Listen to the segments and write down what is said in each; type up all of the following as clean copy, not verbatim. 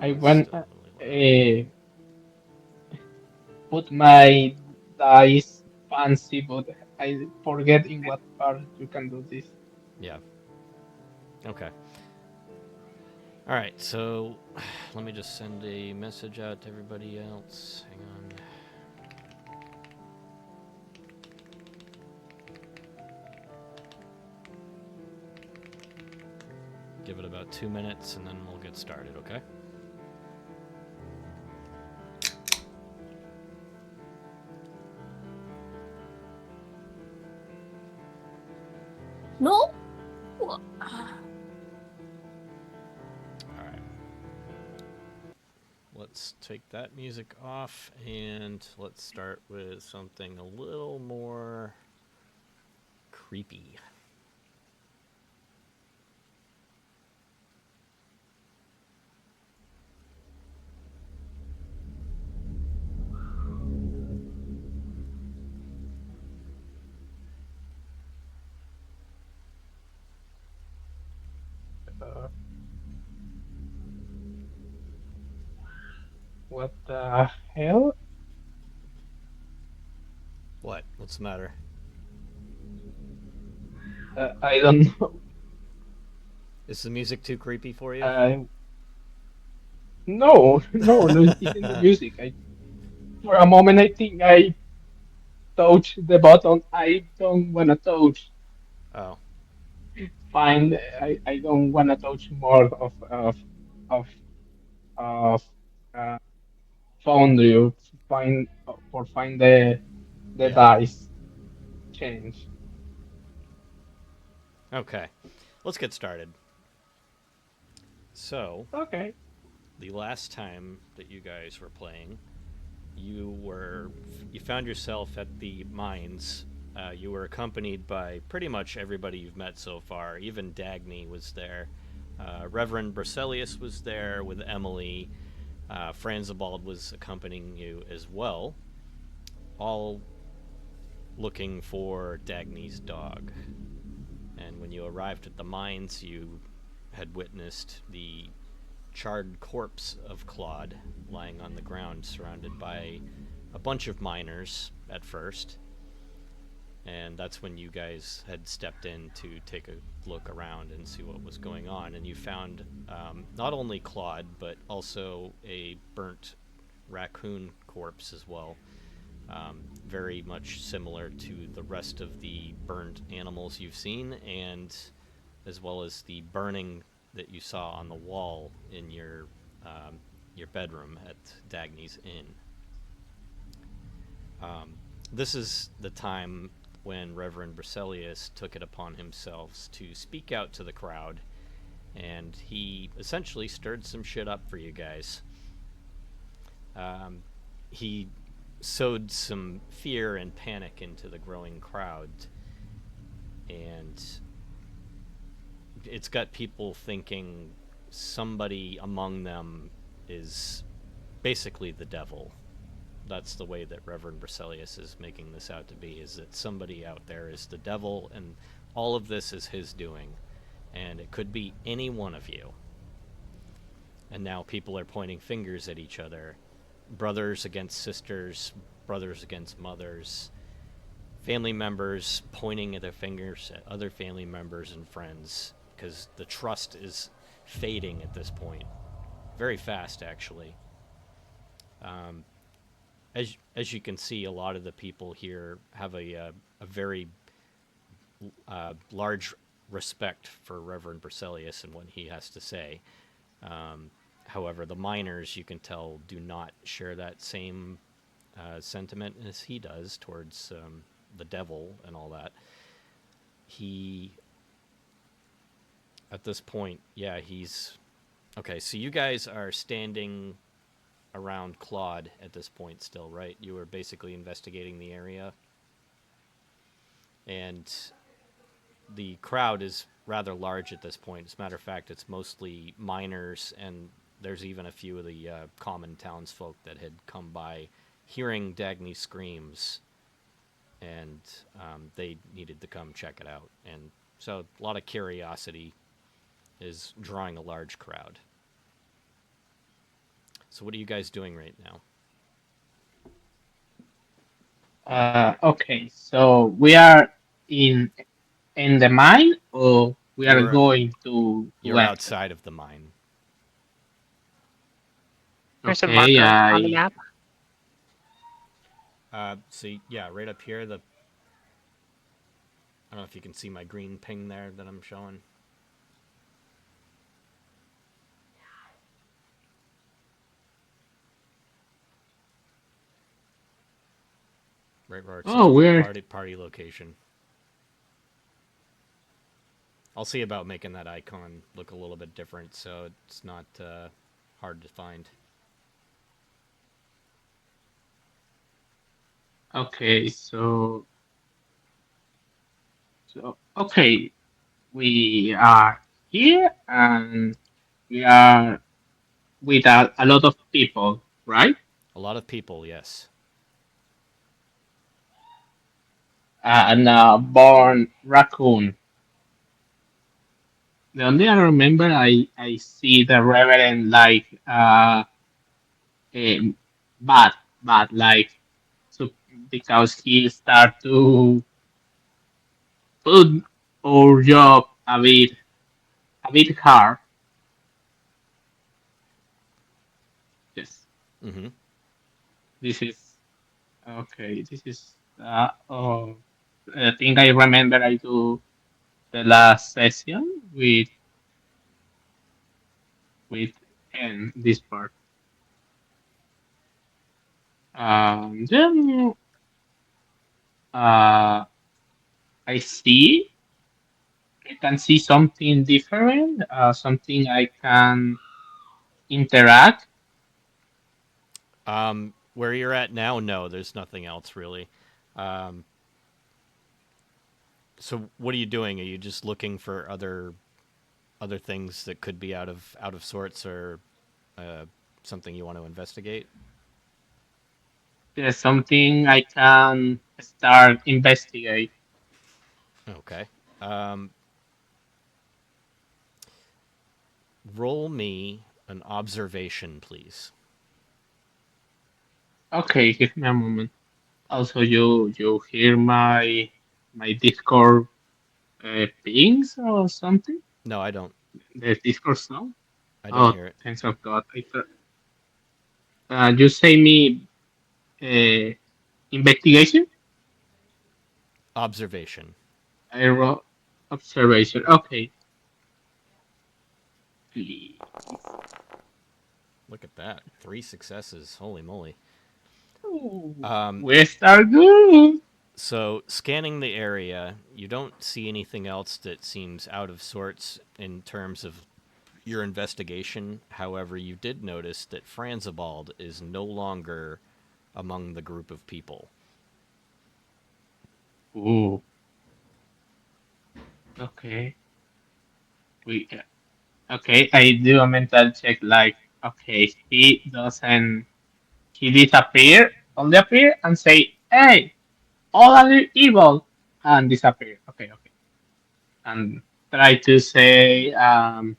I It's went still really loud. put my dice fancy, but I forget in what part you can do this. Yeah. Okay. All right. So let me just send a message out to everybody else. Hang on. Give it about 2 minutes, and then we'll get started. Okay. No. All right. Let's take that music off, and let's start with something a little more creepy. Uh, what the hell? What? What's the matter? I don't know. Is the music too creepy for you? Uh, no, no, no, it isn't the music. For a moment, I think I touched the button I don't wanna touch. Oh, Find I don't wanna touch more of of uh, found you find for find the yeah. dice change. Okay. Let's get started. So, Okay. the last time that you guys were playing, you were you found yourself at the mines. You were accompanied by pretty much everybody you've met so far. Even Dagny was there. Reverend Bruselius was there with Emily. Franzibald was accompanying you as well, all looking for Dagny's dog. And when you arrived at the mines, you had witnessed the charred corpse of Claude lying on the ground, surrounded by a bunch of miners at first. And that's when you guys had stepped in to take a look around and see what was going on. And you found not only Claude, but also a burnt raccoon corpse as well. Very much similar to the rest of the burned animals you've seen, and as well as the burning that you saw on the wall in your bedroom at Dagny's Inn. This is the time when Reverend Bruselius took it upon himself to speak out to the crowd, and he essentially stirred some shit up for you guys. He sowed some fear and panic into the growing crowd, and it's got people thinking somebody among them is basically the devil. That's the way that Reverend Bruselius is making this out to be, is that somebody out there is the devil and all of this is his doing. And it could be any one of you. And now people are pointing fingers at each other. Brothers against sisters, brothers against mothers, family members pointing their fingers at other family members and friends, because the trust is fading at this point. Very fast, actually. As you can see, a lot of the people here have a very large respect for Reverend Bruselius and what he has to say. However, the miners, you can tell, do not share that same sentiment as he does towards the devil and all that. He, at this point, yeah, he's okay. So you guys are standing around Claude at this point still, right? You were basically investigating the area, and the crowd is rather large at this point. As a matter of fact, it's mostly miners, and there's even a few of the common townsfolk that had come by hearing Dagny screams, and they needed to come check it out. And so a lot of curiosity is drawing a large crowd. So what are you guys doing right now? Okay, so we are in in the mine, or we are You're going to you're enter. outside of the mine. There's a Okay, marker on the map. Yeah, right up here. I don't know if you can see my green ping there that I'm showing. Right where it says oh, we're party location. I'll see about making that icon look a little bit different so it's not hard to find. okay. Okay, we are here, and we are with a lot of people, right? A lot of people, yes. And born raccoon. The only I remember, I see the Reverend like um, bad, bad, like, so, because he start to put our job a bit hard. Yes, Mm-hmm. this is okay. This is I think I remember I do the last session with and this part. Then uh, I see I can see something different, something I can interact. Where you're at now, no, there's nothing else really. Um, so what are you doing? Are you just looking for other things that could be out of sorts or uh, something you want to investigate? There's something I can start investigate. Okay. Um, roll me an observation, please. Okay, give me a moment. Also, you hear my Discord pings or something? No, I don't. The Discord sound? I don't Oh, hear it. thanks of God. I thought you say me uh, investigation? Observation. I wrote observation. Okay, please. Look at that. 3 successes. Holy moly. Ooh, Um, we start good. So, scanning the area, you don't see anything else that seems out of sorts in terms of your investigation. However, you did notice that Franzibald is no longer among the group of people. Ooh, okay. We okay. I do a mental check. Like, okay, he disappear, only appear and say, "Hey, all are evil," and disappear. Okay, okay, and try to say, um,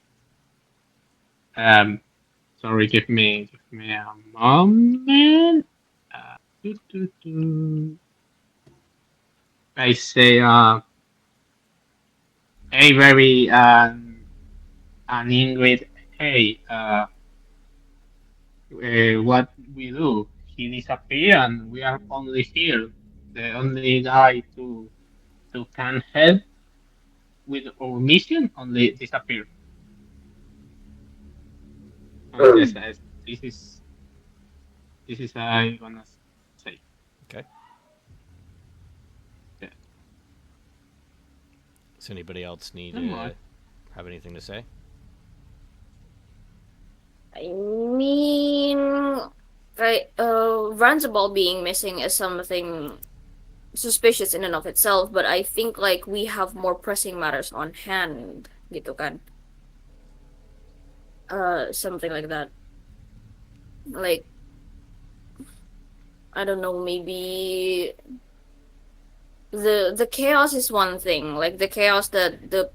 sorry, give me a moment. Do, do, do. I say, hey, very, and Ingrid, hey, what we do? He disappear, and we are only here. The only guy to can help with our mission only disappear. And yes, this is this is I gonna say. Okay? Yeah. Does anybody else need Come on. to have anything to say? I mean, Runsable being missing is something suspicious in and of itself, but I think like we have more pressing matters on hand, gitu kan? Something like that. Like, I don't know, maybe the chaos is one thing. Like the chaos that the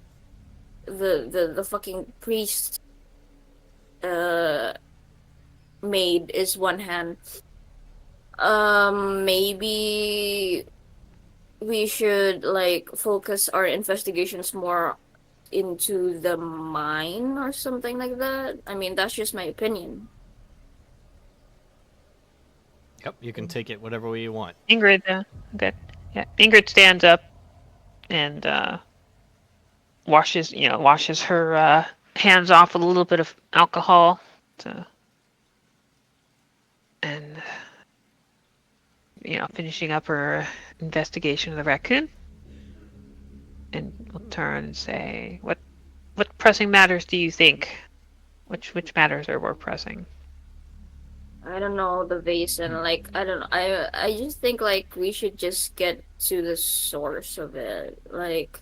fucking priest uh made is one hand. Maybe we should like focus our investigations more into the mine or something like that. I mean, that's just my opinion. Yep, you can take it whatever way you want. Ingrid, good. Yeah, Ingrid stands up and washes her hands off with a little bit of alcohol, and finishing up her investigation of the raccoon, and will turn and say, "What pressing matters do you think? Which matters are more pressing?" I don't know the vase and like I don't know. I just think like we should just get to the source of it. Like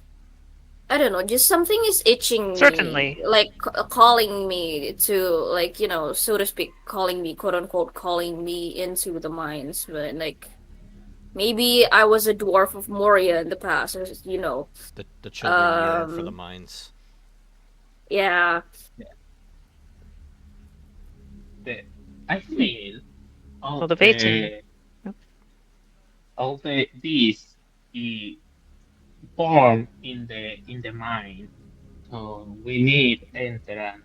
I don't know, just something is itching me, Certainly. like calling me to like so to speak, calling me quote unquote calling me into the mines. But like maybe I was a dwarf of Moria in the past, or. The children yearn for the Um, mines. yeah. Yeah. The, I feel Well, all the vate's in. the all the these he born in the mine. So we need enter and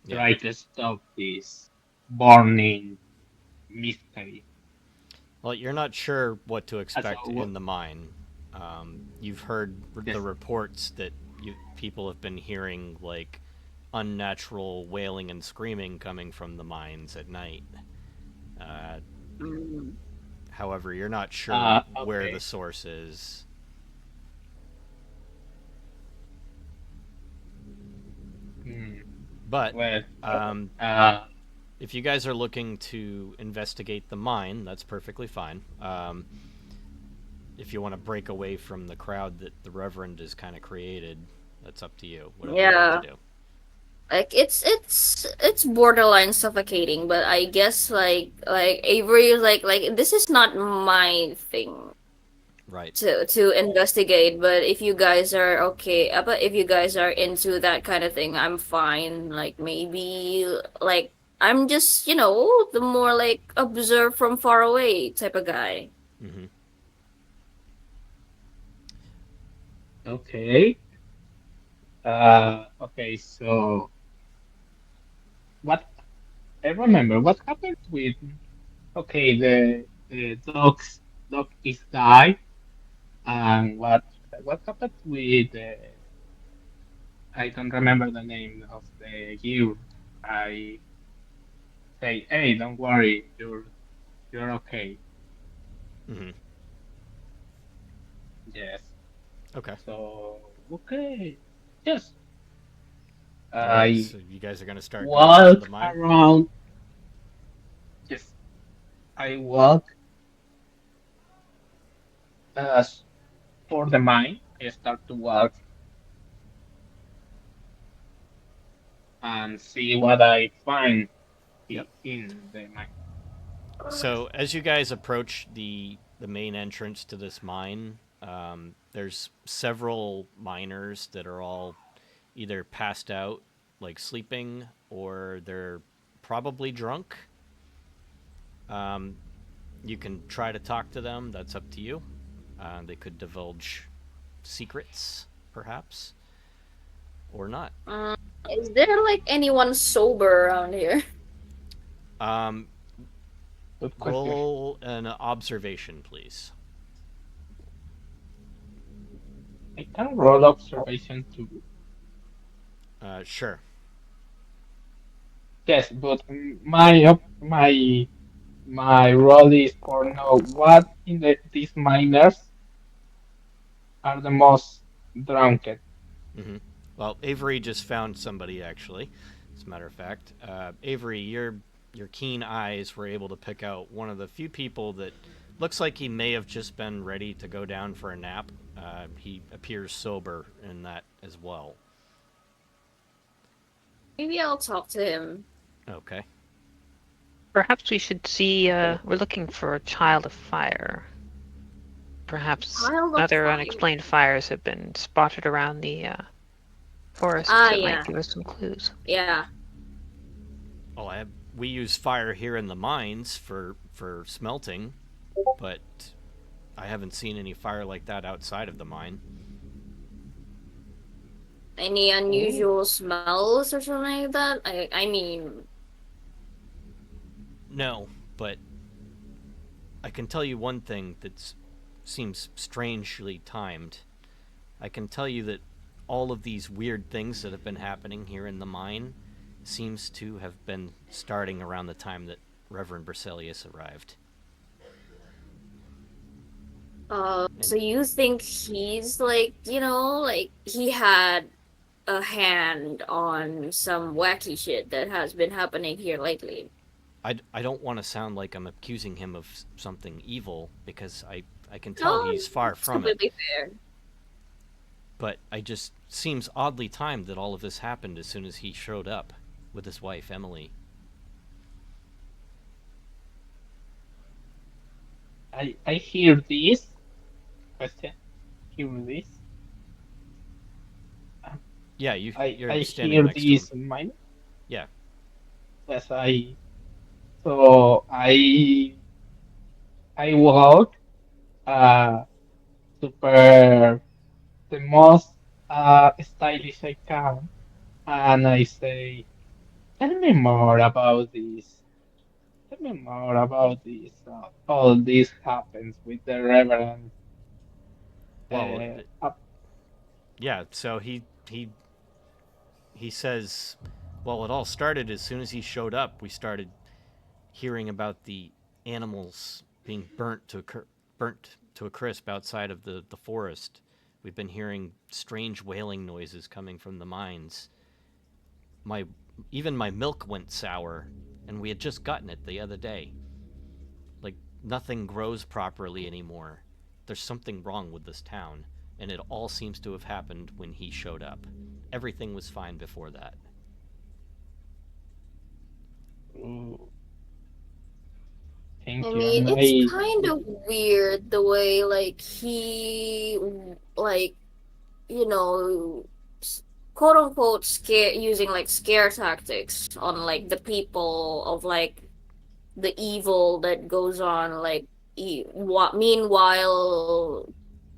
Yeah. try to stop this burning mystery. Well, you're not sure what to Also, expect in the mine. You've heard the yes, reports that people have been hearing like unnatural wailing and screaming coming from the mines at night. Uh, Mm. However, you're not sure where the okay. source is. Hmm. But Well, um, uh, if you guys are looking to investigate the mine, that's perfectly fine. If you want to break away from the crowd that the Reverend has kind of created, that's up to you. Whatever you'd like to Yeah. do. Like it's borderline suffocating, but I guess like Avery is like this is not my thing Right. to investigate. But if you guys are okay, but if you guys are into that kind of thing, I'm fine. Like maybe like I'm just the more like observe from far away type of guy. Mm-hmm. okay. Okay. So what I remember what happened with okay the dog is died and what happened with I don't remember the name of the girl. I say, hey, don't worry, you're okay. Mm-hmm. Yes. Okay. So okay. Yes. All right. I So you guys are gonna start going into the walk mine. around. Yes. I walk as for the mine. I start to walk and see what I find Yep. in the mine. So as you guys approach the main entrance to this mine, there's several miners that are all either passed out, like sleeping, or they're probably drunk. Um, you can try to talk to them. That's up to you. They could divulge secrets, perhaps, or not. Um, is there like anyone sober around here? Um, Good question. Roll an observation, please. I can roll observation too. Sure. Yes, but my role is for know what in these miners are the most drunk. Mm-hmm. Well, Avery just found somebody actually. As a matter of fact, Avery, your keen eyes were able to pick out one of the few people that looks like he may have just been ready to go down for a nap. He appears sober in that as well. Maybe I'll talk to him. Okay. Perhaps we should see. Okay. We're looking for a child of fire. Perhaps Child of other fire. unexplained fires have been spotted around the forest Ah, that might yeah, give us some clues. yeah. Oh, we use fire here in the mines for smelting, but I haven't seen any fire like that outside of the mine. Any Oh, unusual smells or something like that? I mean, No, but I can tell you one thing that seems strangely timed. I can tell you that all of these weird things that have been happening here in the mine seems to have been starting around the time that Reverend Bruselius arrived. so And you think he's like, like he had a hand on some wacky shit that has been happening here lately? I don't want to sound like I'm accusing him of something evil because I can tell No, he's far it's from it. completely fair. But I just seems oddly timed that all of this happened as soon as he showed up with his wife Emily. I hear this question. Hear this. Um, Yeah, I you're standing hear next to him. this in mine. Yeah. Yes, so I walk super the most stylish I can, and I say, "Tell me more about this. Tell me more about this. All this happens with the Reverend. Well, Up. yeah. So he says, well, it all started as soon as he showed up. We started hearing about the animals being burnt to a crisp outside of the forest. We've been hearing strange wailing noises coming from the mines. My even my milk went sour, and we had just gotten it the other day. Like nothing grows properly anymore. There's something wrong with this town, and it all seems to have happened when he showed up. Everything was fine before that. Oh, I thank you. mean, And it's I, kind of weird the way like he like you know s- quote unquote scare using like scare tactics on like the people of like the evil that goes on like meanwhile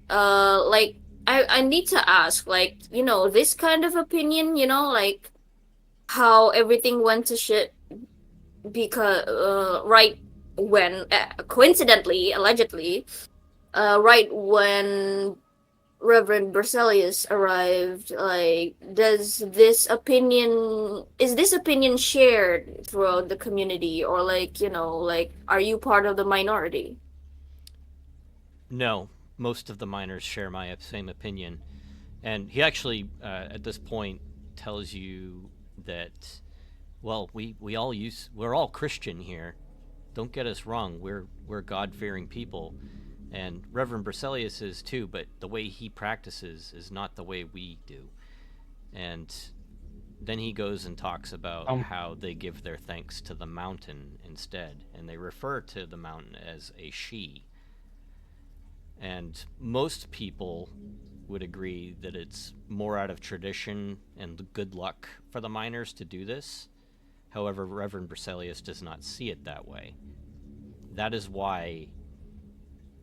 like I need to ask like this kind of opinion like how everything went to shit because right when coincidentally allegedly right when Reverend Bruselius arrived, like, is this opinion shared throughout the community, or like, like, are you part of the minority? No, most of the miners share my same opinion. And he actually, at this point, tells you that, well, we're all Christian here. Don't get us wrong. We're God fearing people, and Reverend Bruselius is too. But the way he practices is not the way we do. And then he goes and talks about um, how they give their thanks to the mountain instead, and they refer to the mountain as a she. And most people would agree that it's more out of tradition and good luck for the miners to do this. However, Reverend Bruselius does not see it that way. That is why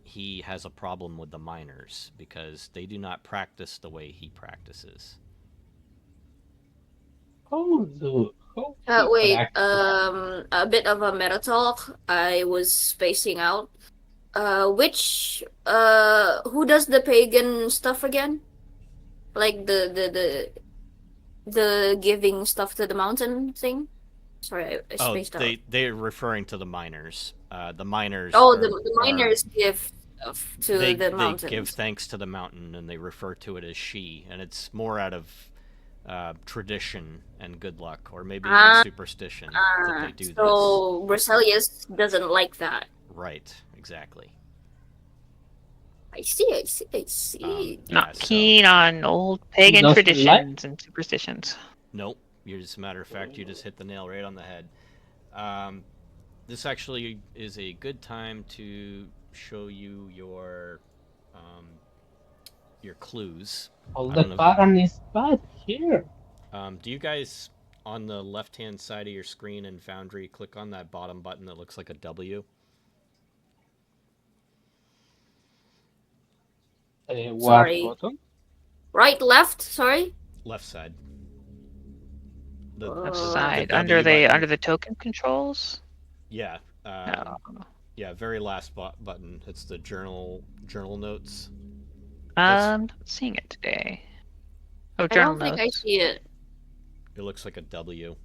he has a problem with the miners, because they do not practice the way he practices. how he Wait, practice. a bit of a meta talk. I was spacing out. Who does the pagan stuff again? Like the giving stuff to the mountain thing? Sorry, I Oh, spaced out. they're referring to the miners. The miners Oh, the are miners give stuff to the they give mountains. thanks to the mountain, and they refer to it as she, and it's more out of tradition and good luck, or maybe even Ah, superstition, that they do this. so Bruselius doesn't like that. Right, exactly. I see, I see, I see. Yeah, Not so keen on old He pagan doesn't like. traditions and superstitions. nope. You're just a matter of fact, you just hit the nail right on the head. Um, this actually is a good time to show you um, your clues. All I the don't know. pagan is bad here. Do you guys On the left-hand side of your screen in Foundry, click on that bottom button that looks like a W. What Sorry. button? Right, left. Sorry. Left side. The Left the the side W button. under the token controls. Yeah. No. Yeah. Very last button. It's the journal notes. Not seeing it today. Oh, I journal don't think I notes. see it. It looks like a W.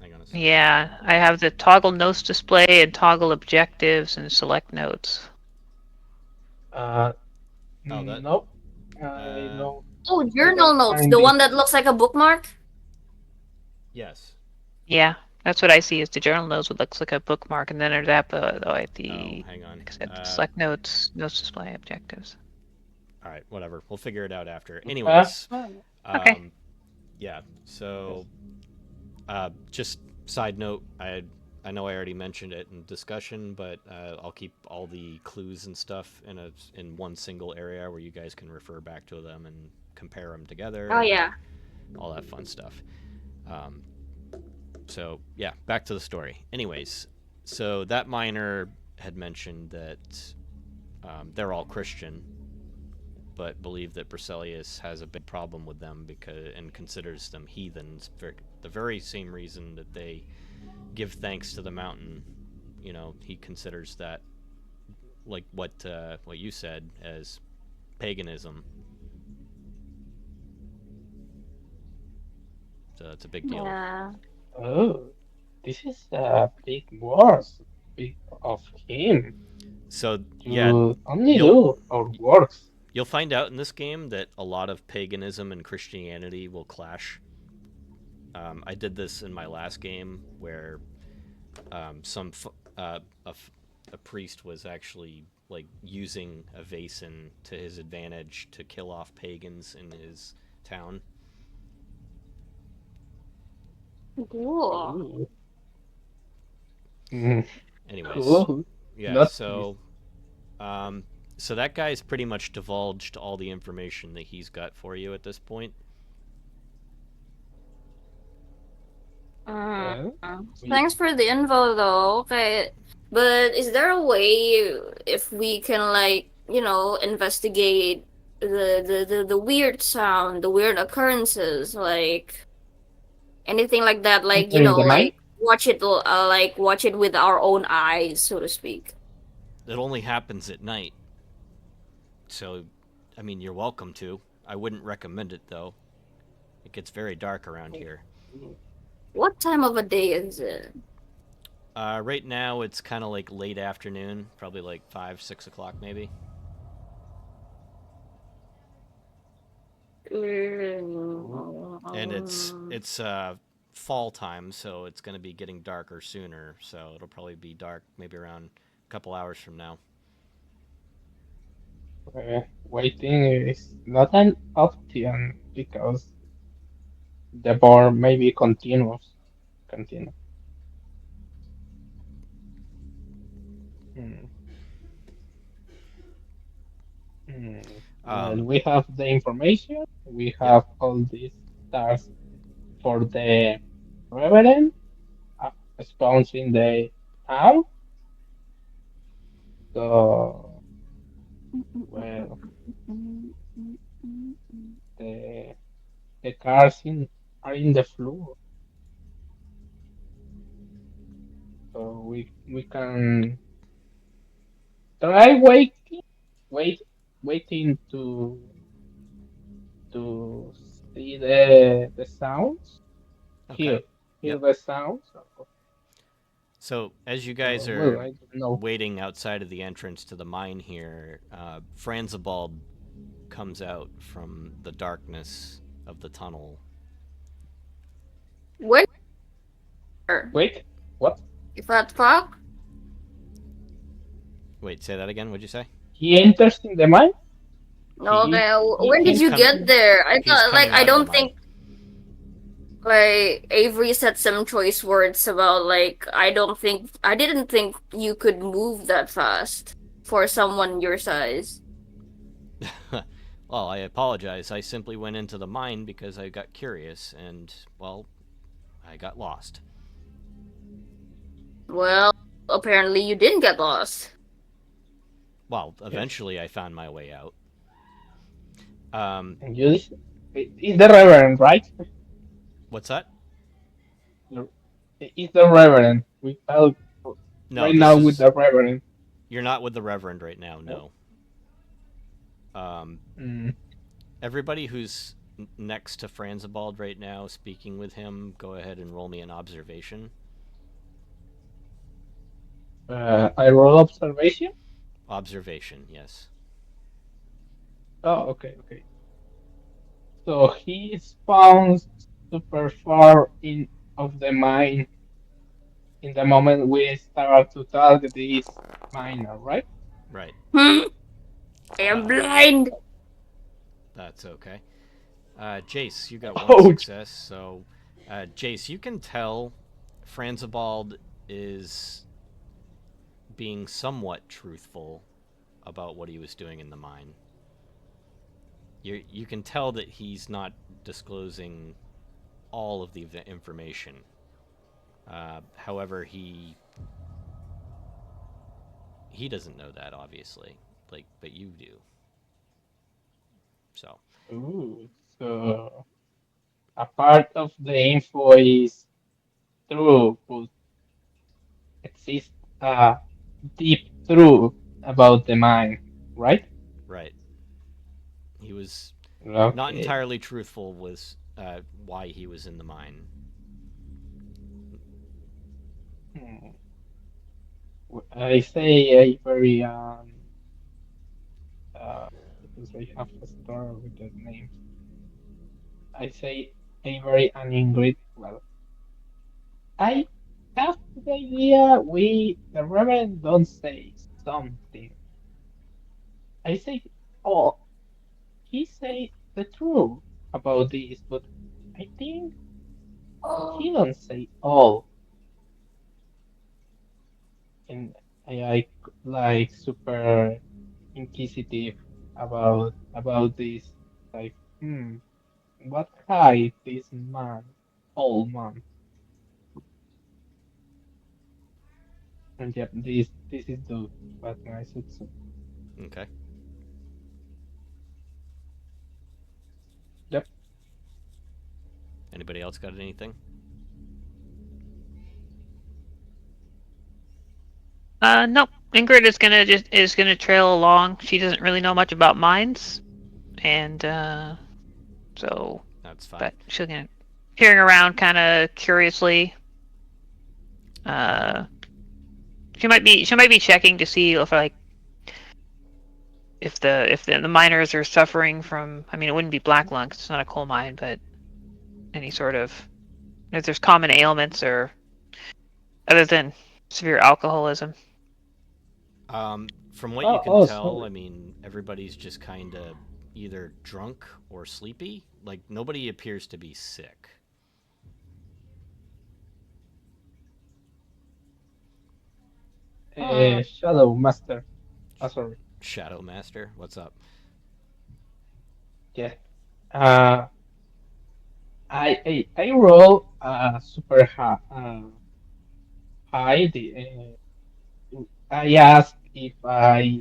Hang on a second. Yeah, I have the toggle notes display and toggle objectives and select notes. Uh, Oh, that. no, I Uh, don't. Oh, I journal don't notes. find The it. one that looks like a bookmark. yes. Yeah, that's what I see is the journal notes, what looks like a bookmark, and then there's that, Oh, the, hang on. like I said, select notes, notes display, objectives. All right. Whatever. We'll figure it out after. Uh, Anyways. Okay. Yeah. So, just side note, I know I already mentioned it in discussion, but I'll keep all the clues and stuff in one single area where you guys can refer back to them and compare them together Oh and yeah. all that fun stuff. So yeah, back to the story. Anyways, so that miner had mentioned that they're all Christian, but believe that Bruselius has a big problem with them and considers them heathens for the very same reason that they give thanks to the mountain. You know, he considers that like what you said as paganism. So it's a big deal. Yeah. oh, this is a big words big of him So yeah, to only you'll do our works. you'll find out in this game that a lot of paganism and Christianity will clash. I did this in my last game where a priest was actually like using a Vason to his advantage to kill off pagans in his town. Cool. Ooh. Mm, Anyways, cool. yeah. Not Um, so that guy's pretty much divulged all the information that he's got for you at this point. well. We Thanks for the info, though. Okay, but is there a way if we can like investigate the weird sound, the weird occurrences, like anything like that? Like entering the mine. like watch it with our own eyes, so to speak. It only happens at night. So, I mean, you're welcome to. I wouldn't recommend it, though. It gets very dark around here. What time of a day is it? Right now, it's kind of like late afternoon, probably like 5, 6 o'clock, maybe. And it's fall time, so it's going to be getting darker sooner. So it'll probably be dark maybe around a couple hours from now. Waiting is not an option because the board maybe continues. Continue. Hmm. Hmm. Well, Um, we have the information. We yep. have all these stars for the Reverend uh, spawns in the town. So, well, the the cars are in the floor. So we can try wait, waiting to see the sounds, Okay. hear Yep. the sounds. So as you guys So, well, are I don't know. waiting outside of the entrance to the mine here, Franzibald comes out from the darkness of the tunnel. When? Wait, what? If at fuck? Wait, say that again. What'd you say? He enters in the mine. He Okay, he when did He's you enters coming. get in. there? I He's thought, like, coming I out of the don't mine. think, like, Avery said some choice words about, like, I didn't think you could move that fast for someone your size. Well, I apologize. I simply went into the mine because I got curious, and well, I got lost. Well, apparently you didn't get lost. Well, Yes. eventually I found my way out. Um, And you is the Reverend, right? what's that? The- Is the Reverend. We talk No, right this now with is the Reverend. you're not with the Reverend right now. Oh, No. Um, mm, everybody who's next to Franzibald right now, speaking with him, go ahead and roll me an observation. I roll observation. Observation, yes. Oh, okay, okay. So he is found super far in of the mine in the moment we start to target this miner, right? Right. Hmm? I am Uh-oh. blind. That's okay. Jace, you got one Ouch! success. So, Jace, you can tell Franzibald is being somewhat truthful about what he was doing in the mine. You can tell that he's not disclosing all of the information. However, he doesn't know that, obviously, like, but you do. So, Ooh, so a part of the info is true, but exists a deep truth about the mine, right? right, he was not Okay. entirely truthful with why he was in the mine. Hmm. I say a very because I have a store with that name. I say a very uningrid. Well, I have the idea the Reverend don't say something. I say, oh, he say the truth about this, but I think he Oh. don't say all. And I like super inquisitive about this. Like, what hide this man, old man? And yep, this is the what I should say. Okay. Yep. Anybody else got anything? Nope. Ingrid is gonna trail along. She doesn't really know much about mines, and so, That's fine. but she'll gonna peering around kind of curiously. Uh, she might be checking to see if like if the miners are suffering from. I mean, it wouldn't be black lung 'cause it's not a coal mine, but any sort of if there's common ailments or other than severe alcoholism. From what you Oh, can oh, tell, I sorry. mean, everybody's just kind of either drunk or sleepy. Like, nobody appears to be sick. Shadow Master. Oh, sorry. Shadow Master, what's up? Yeah. Uh, I roll super high. I ask if I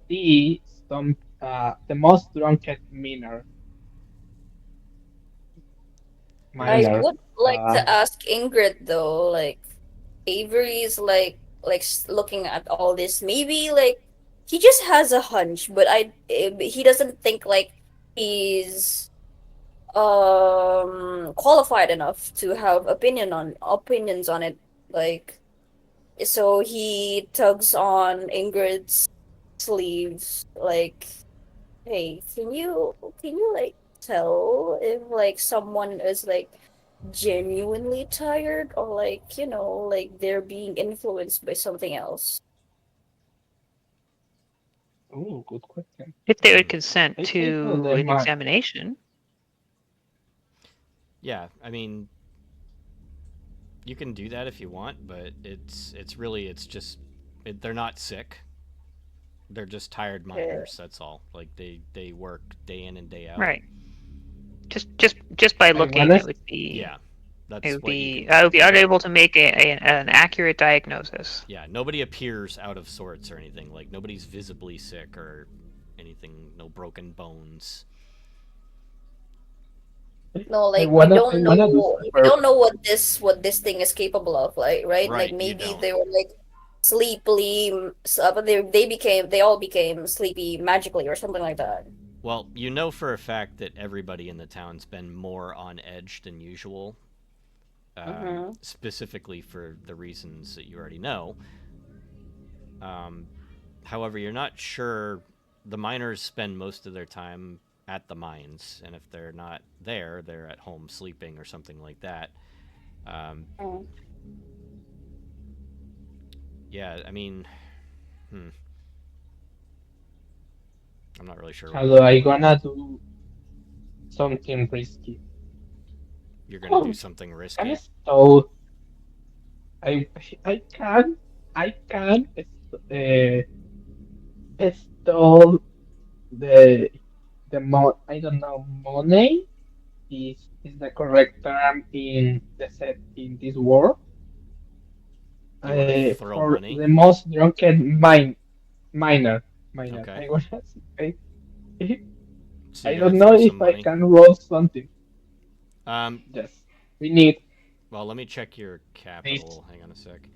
see some the most drunken I miner. would like Uh, to ask Ingrid though, like Avery's looking at all this. Maybe like he just has a hunch, but he doesn't think like he's qualified enough to have opinions on it. Like so he tugs on Ingrid's sleeves like, hey, can you like tell if like someone is like genuinely tired or like like they're being influenced by something else. oh, good question. If they would Hmm. consent I told to them an my examination. Yeah, I mean, you can do that if you want, but it's really they're not sick. They're just tired Yeah. miners. That's all. Like they work day in and day out. Right. Just by I looking, wanna it would be Yeah. That's what you can. I would be unable to make an accurate diagnosis. Yeah, nobody appears out of sorts or anything. Like nobody's visibly sick or anything. No broken bones. No, I like wanna I wanna do we super. don't know what this thing is capable of, like, right? Like Right, you maybe don't. they were like sleepily, but they all became sleepy magically or something like that. Well, you know for a fact that everybody in the town's been more on edge than usual, Mm-hmm. specifically for the reasons that you already know. Um, However, you're not sure. The miners spend most of their time at the mines, and if they're not there, they're at home sleeping or something like that. Um, yeah, I mean, hmm, I'm not really sure what else Although to I tell you. gonna do something risky. You're gonna do Oh, something can I risky. stole? I I can I can stole the I don't know, money is the correct term in the set in this world, You want to throw for money? the most drunken miner. Okay, I wanna say, so I you're gonna don't know throw some if I money. can roll something. Um, Yes, we need well, let me check your this. capital. Hang on a sec.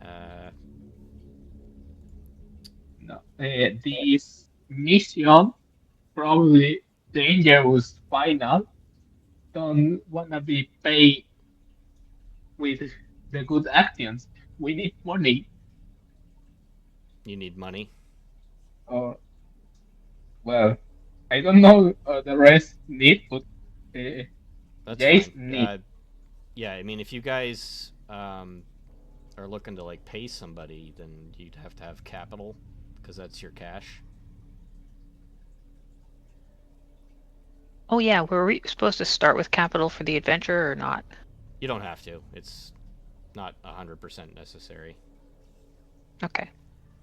Uh, No, this mission probably dangerous final. Don't wanna be paid with the good actions. We need money. you need money. Or well, I don't know the rest need, but uh, That's Jace fine. need. Yeah, I mean, if you guys are looking to like pay somebody, then you'd have to have capital because that's your cash. Oh yeah, were we supposed to start with capital for the adventure or not? You don't have to. It's not 100% necessary. Okay.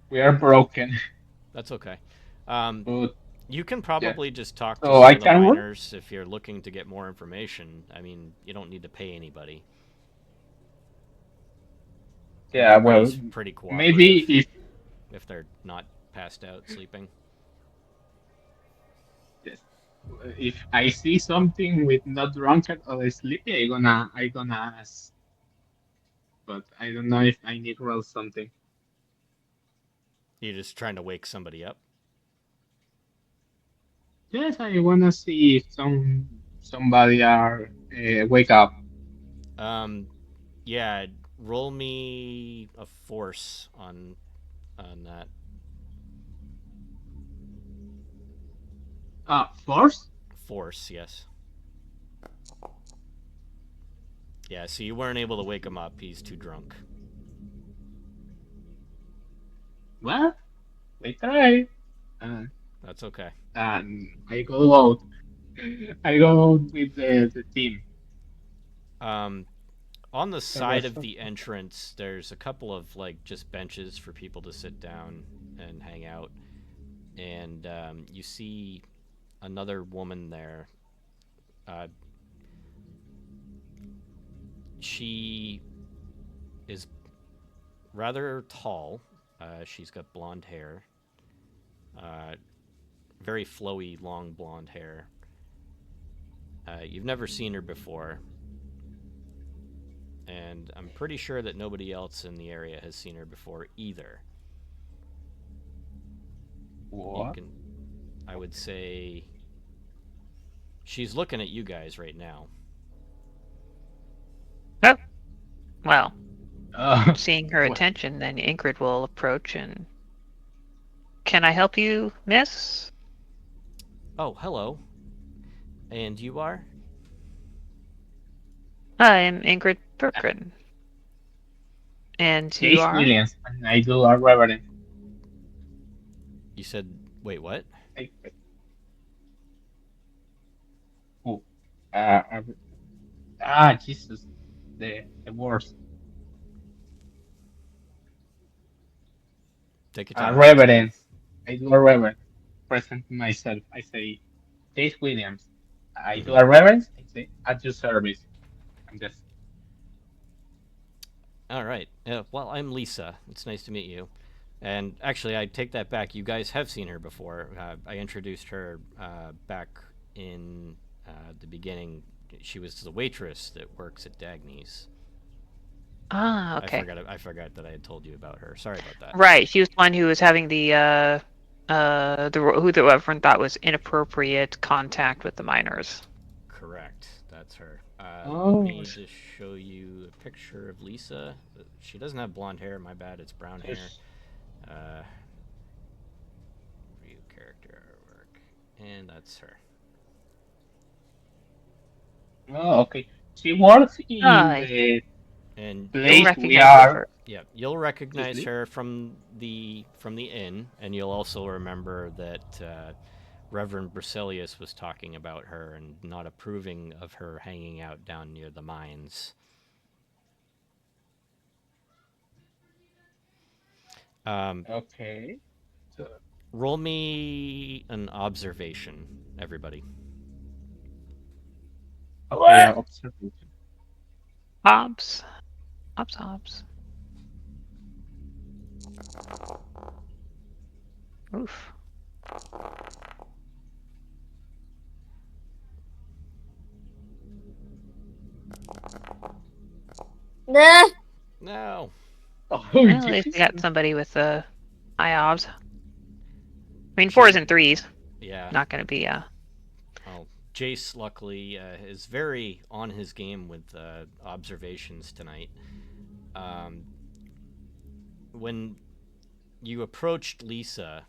We are broken, That's okay. Um, but you can yes. probably just talk to So I some of the can roll. miners if you're looking to get more information. I mean, you don't need to pay anybody, and Yeah, well, everybody's pretty maybe cooperative if they're not passed out sleeping. yes, if I see something with not drunken or sleepy, I gonna ask. But I don't know if I need roll something. You're just trying to wake somebody up. Yes, I wanna see if somebody are wake up. Um, yeah, roll me a force on that. Force. Force, yes. Yeah, so you weren't able to wake him up. He's too drunk. Well, we try. Uh, That's okay. and I go out. I go out with the team. Um, on the The side rest of of the entrance, there's a couple of like just benches for people to sit down and hang out, and you see another woman there. Uh, she is rather tall. She's got blonde hair, uh, very flowy, long blonde hair. You've never seen her before, and I'm pretty sure that nobody else in the area has seen her before either. You what? can, I would say, she's looking at you guys right now. Oh, well, Uh, seeing her well, attention, then Ingrid will approach and, can I help you, miss? Oh, hello. And you are? I'm Ingrid Bergren. And you Jace are? Williams, and I do a reverend. You said, wait, what? I, oh, uh, uh, Jesus, the worst. Take your time. Reverence. I do a reverence. Present myself. I say, Jace Williams. I do Mm-hmm. a reverence. I say, at your service. I'm just. All right. Well, I'm Lisa. It's nice to meet you. And actually, I take that back. You guys have seen her before. I introduced her back in the beginning. She was the waitress that works at Dagny's. Ah, I okay. forgot. I forgot that I had told you about her. Sorry about that. Right. She was the one who was having who the Reverend thought was inappropriate contact with the miners. Correct. That's her. Let Oh, me just show you a picture of Lisa. She doesn't have blonde hair. My bad. It's brown hair. she's, Uh, View character artwork, and that's her. oh, okay. She works in Ah, the And you'll place we recognize her are for. yeah, you'll to recognize sleep. her from the inn, and you'll also remember that Reverend Bruselius was talking about her and not approving of her hanging out down near the mines. Um, Okay. So, Roll me an observation, everybody. okay, observation. Hobbs. Hobbs, Hobbs. Oof. Nah. No. Oh, Well, at least we got Jesus. somebody with high obs. I mean, fours Jay, and threes. yeah. Not going to be Well, Jace luckily is very on his game with observations tonight. Um, when you approached Lisa,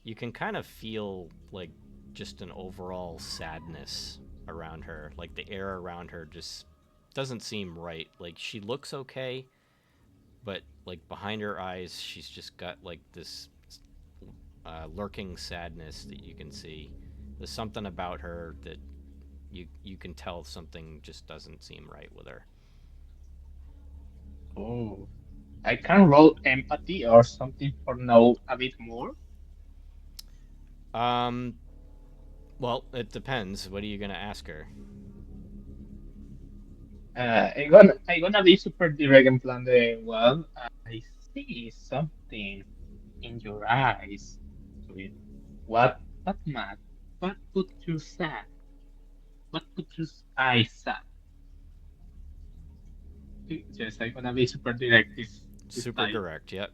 you can kind of feel like just an overall sadness around her. Like the air around her just doesn't seem right. Like she looks okay, but like behind her eyes, she's just got like this lurking sadness that you can see. There's something about her that you can tell something just doesn't seem right with her. Oh, I can roll empathy or something for know a bit more. Um, well, it depends. What are you gonna ask her? I'm gonna be super direct and plan the well. I see something in your eyes. Sweet. What mad? What put you sad? What put your eyes sad? Yes, I'm gonna be super direct this Super time. direct. Yep.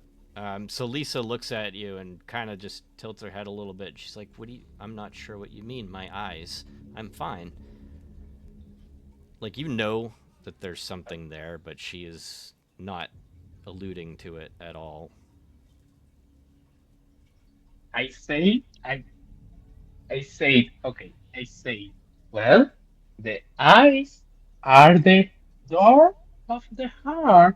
So Lisa looks at you and kind of just tilts her head a little bit. She's like, "What do you? I'm not sure what you mean. My eyes. I'm fine." Like you know that there's something there, but she is not alluding to it at all. I say I say okay. I say well, the eyes are the door of the heart,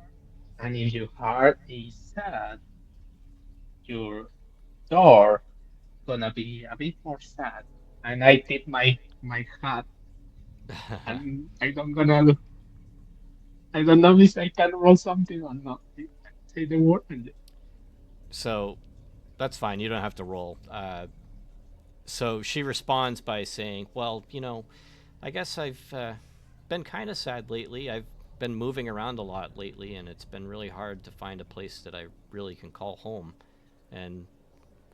and if your heart is sad, your door gonna be a bit more sad. And I tip my hat, and I don't gonna look. I don't know if I can roll something or not. Say the word. And So that's fine. You don't have to roll. So she responds by saying, "Well, I guess I've been kind of sad lately. I've been moving around a lot lately, and it's been really hard to find a place that I really can call home. And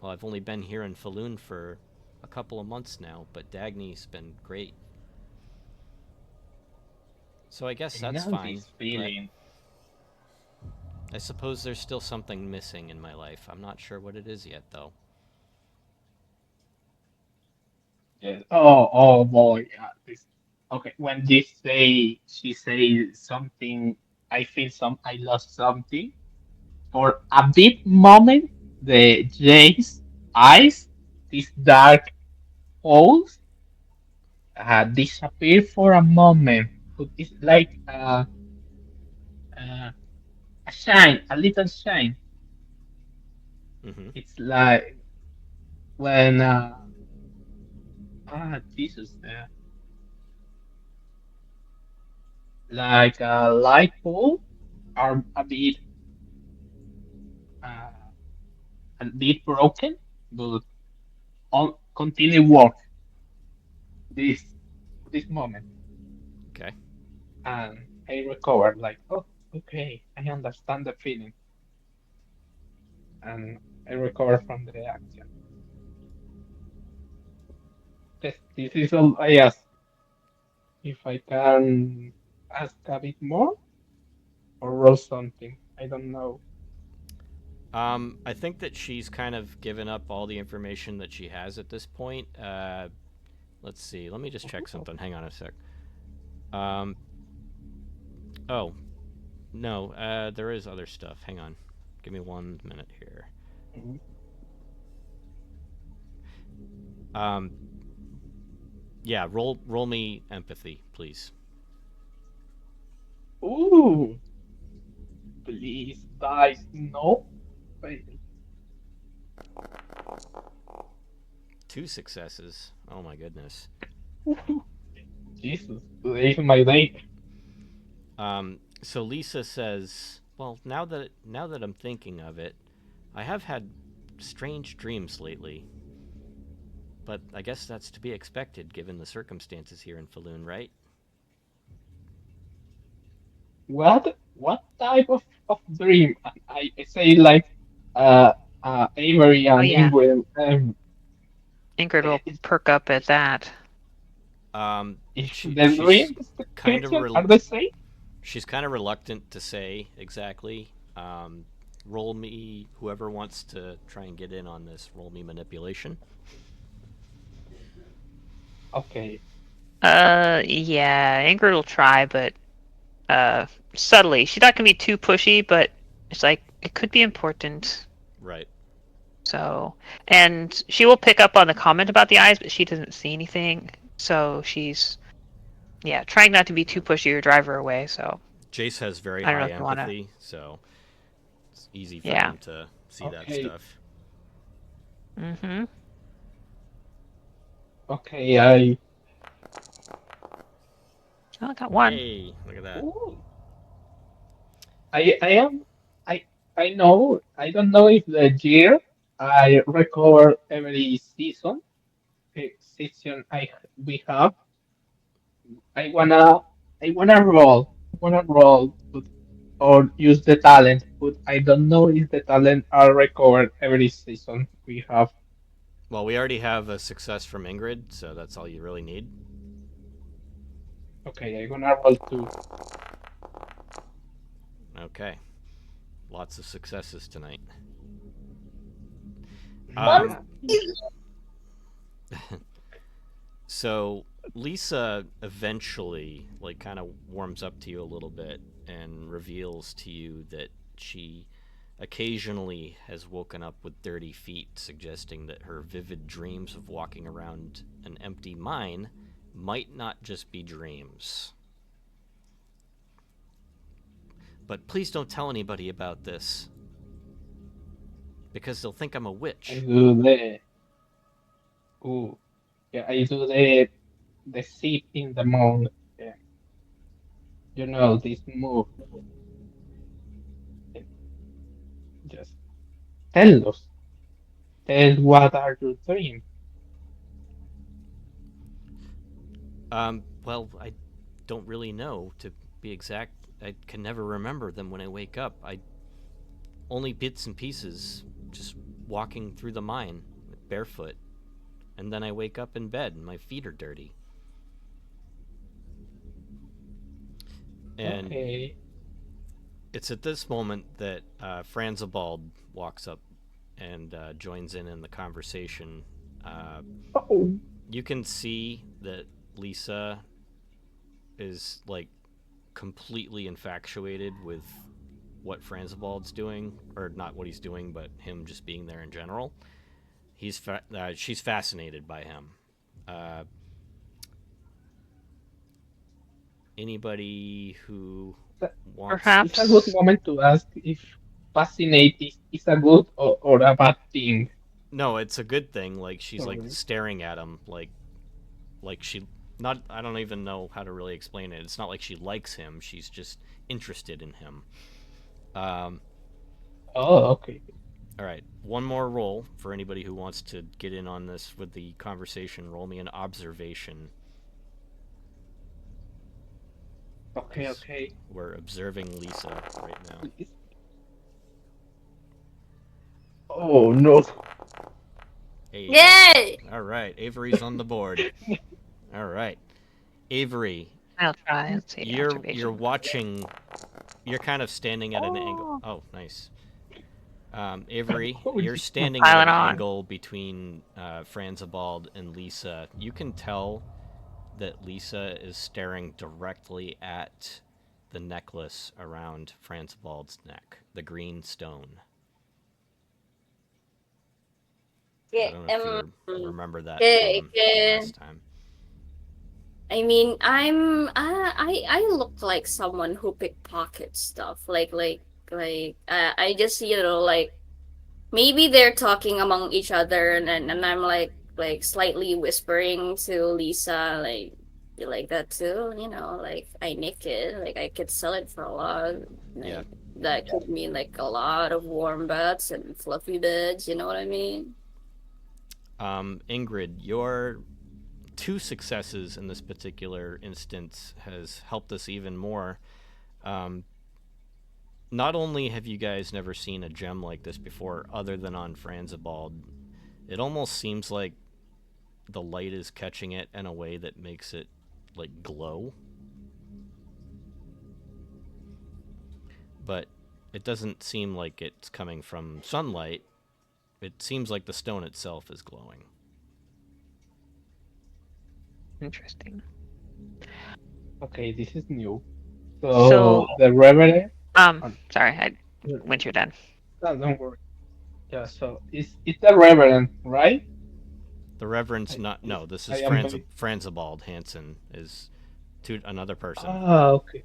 well, I've only been here in Falun for a couple of months now, but Dagny's been great. So I guess I that's know fine. this But feeling. I suppose there's still something missing in my life. I'm not sure what it is yet, though." Yes. Oh boy. This. Okay. When this say she say something, I feel I lost something. For a big moment, the Jake's eyes, these dark holes, disappear for a moment. But it's like uh, a shine, a little shine. Mm-hmm. It's like when Jesus, like a light bulb are uh, a bit broken, but on continue work this this moment, Okay. and I recovered. Like, oh. Okay, I understand the feeling, and I recover from the action. This is all I ask. If I can ask a bit more or roll something, I don't know. I think that she's kind of given up all the information that she has at this point. Let's see. Let me just check Oh, something. Hang on a sec. Um, oh, no, there is other stuff. Hang on. Give me 1 minute here. mm. Um, yeah, roll me empathy, please. Ooh, please, dice, no. Fail. 2 successes. Oh my goodness. Jesus, today is my day. So Lisa says, "Well, now that I'm thinking of it, I have had strange dreams lately. But I guess that's to be expected given the circumstances here in Falun, right?" What type of dream? I say like uh Avery Oh and yeah, Ingrid. Ingrid will Is, perk up at that. is She the dream kind of description are the same? she's kind of reluctant to say exactly. Roll me, whoever wants to try and get in on this. Roll me manipulation. Okay, Yeah, Ingrid will try, but uh, subtly. She's not gonna be too pushy, but it's like it could be important. Right. So, and she will pick up on the comment about the eyes, but she doesn't see anything. So she's, yeah, trying not to be too pushy or drive her away. So Jace has very I don't know high if you want to. empathy, so it's easy for Yeah. him to see that okay, stuff. Mm-hmm. okay. I Oh, I got one. Hey, look at that. ooh, I am I I know I don't know if the year I recover every season season we have. I wanna I wanna roll or use the talent, but I don't know if the talent are recovered every season we have. Well, we already have a success from Ingrid, so that's all you really need. Okay, I'm gonna roll two. Okay. Lots of successes tonight. One Um, Yeah. so Lisa eventually, like, kind of warms up to you a little bit and reveals to you that she occasionally has woken up with dirty feet, suggesting that her vivid dreams of walking around an empty mine might not just be dreams. But please don't tell anybody about this, because they'll think I'm a I witch. do the ooh yeah I do the seat in the moon. Yeah, you know this move. Yeah, just tell us. Tell what are your dreams. Well, I don't really know, to be exact. I can never remember them when I wake up. I only bits and pieces, just walking through the mine barefoot. And then I wake up in bed and my feet are dirty. And Okay. it's at this moment that Franzabald walks up and joins in the conversation. Uh, Oh, you can see that Lisa is, like, completely infatuated with what Franzabald's doing, or not what he's doing, but him just being there in general. She's fascinated by him. Uh, Anybody who that- wants it's a good Perhaps. moment to ask if fascinate is a good or a bad thing. No, it's a good thing. Like, she's, like, Sorry. staring at him, like she not. I don't even know how to really explain it. It's not like she likes him. She's just interested in him. Um, Oh, okay. all right, one more roll for anybody who wants to get in on this with the conversation. Roll me an observation. Okay, because okay. we're observing Lisa right now. Please. Oh no. Hey, Yay! all right, Avery's on the board. All right, Avery, I'll try. Let's see. you're Observation. watching. You're kind of standing at an angle. Oh, Oh, nice. Avery, Oh, you're Jesus. standing at piling an on. angle between Franzibald and Lisa. You can tell that Lisa is staring directly at the necklace around Franzibald's neck, the green stone. I Yeah, don't know if you remember that okay, from okay. last time. I mean, I look like someone who pickpockets stuff. I just like maybe they're talking among each other, and I'm like slightly whispering to Lisa, like you like that too, like I nick it, like I could sell it for a lot, Yeah. like that could mean like a lot of warm beds and fluffy beds. You know what I mean? Ingrid, your two successes in this particular instance has helped us even more. Um, Not only have you guys never seen a gem like this before, other than on Franzibald, it almost seems like the light is catching it in a way that makes it like glow, but it doesn't seem like it's coming from sunlight. It seems like the stone itself is glowing. interesting. Okay, this is new. So, So the Reverend. Oh, sorry, I no, went you're done. don't worry. Yeah. So it's the Reverend, right? The Reverend's I, not. is No, this I is am very. Franzibald Hansen is to another person. Ah, okay.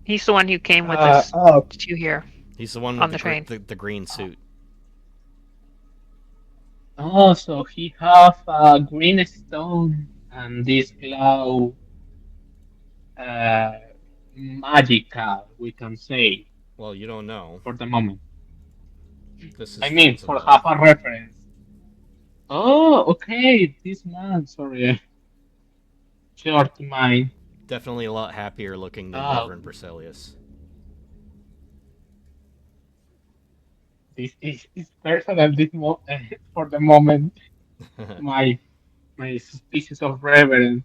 He's the one who came with us Okay. to here He's the one with on the train. the green suit. Oh, so he have a green stone and this cloud uh, magical, we can say, Well, you don't know. for the moment. This is I mean, for Franzibald. half a reference. Oh, okay. This man, sorry, short mind. Definitely a lot happier looking than Ah, Reverend Bruselius. this is personal. For the moment, my my suspicious of reverence.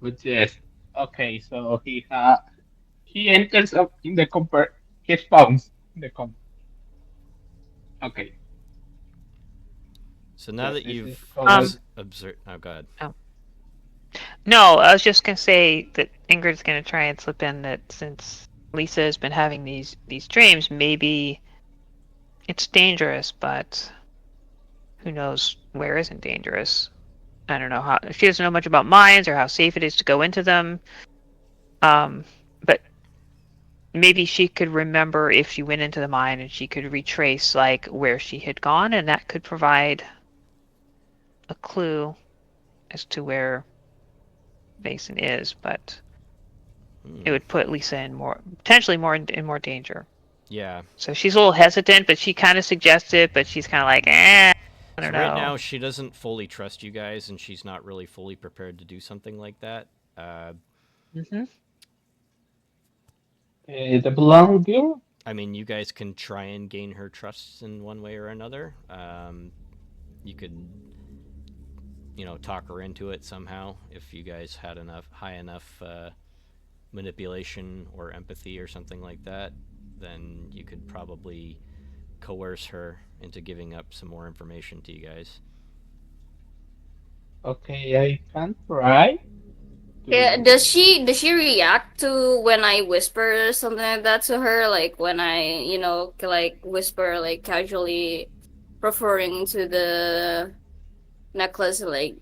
But yes, okay. So he enters up in the compare. He spawns in the com. Okay. So now Yes, that this is you've called. observed, oh god, Oh. No, I was just gonna say that Ingrid's gonna try and slip in that since Lisa has been having these dreams, maybe it's dangerous, but who knows where isn't dangerous. I don't know how she doesn't know much about mines or how safe it is to go into them. But maybe she could remember if she went into the mine and she could retrace like where she had gone, and that could provide a clue as to where Mason is. But it hmm. would put Lisa in more potentially more in more danger. Yeah. So she's a little hesitant, but she kind of suggests it, but she's kind of like, I don't So right know. now she doesn't fully trust you guys, and she's not really fully prepared to do something like that. Uh, Hmm. The blonde girl? I mean, you guys can try and gain her trust in one way or another. You could, talk her into it somehow if you guys had enough high enough manipulation or empathy or something like that. Then you could probably coerce her into giving up some more information to you guys. Okay, I can try Yeah, to. does she react to when I whisper something like that to her? Like when I, like whisper like casually referring to the necklace, like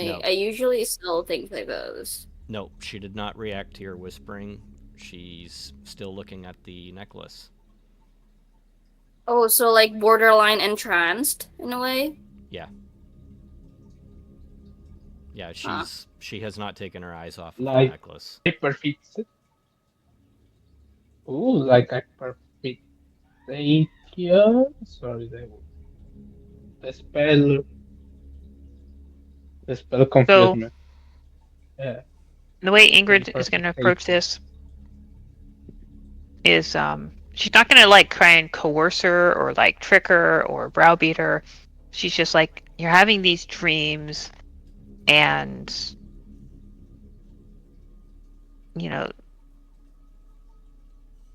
No, I usually sell things like those. no, she did not react to your whispering. She's still looking at the necklace. Oh, so like borderline entranced in a way? Yeah, yeah, Huh. she has not taken her eyes off of the Like necklace. hyperfixate. Ooh, like hyperfixation. Sorry, the spell, the spell confused So me. Yeah. the way Okay, Ingrid is going to perfect. approach this is she's not going to like try and coerce her or like trick her or browbeat her. She's just like, you're having these dreams, and you know,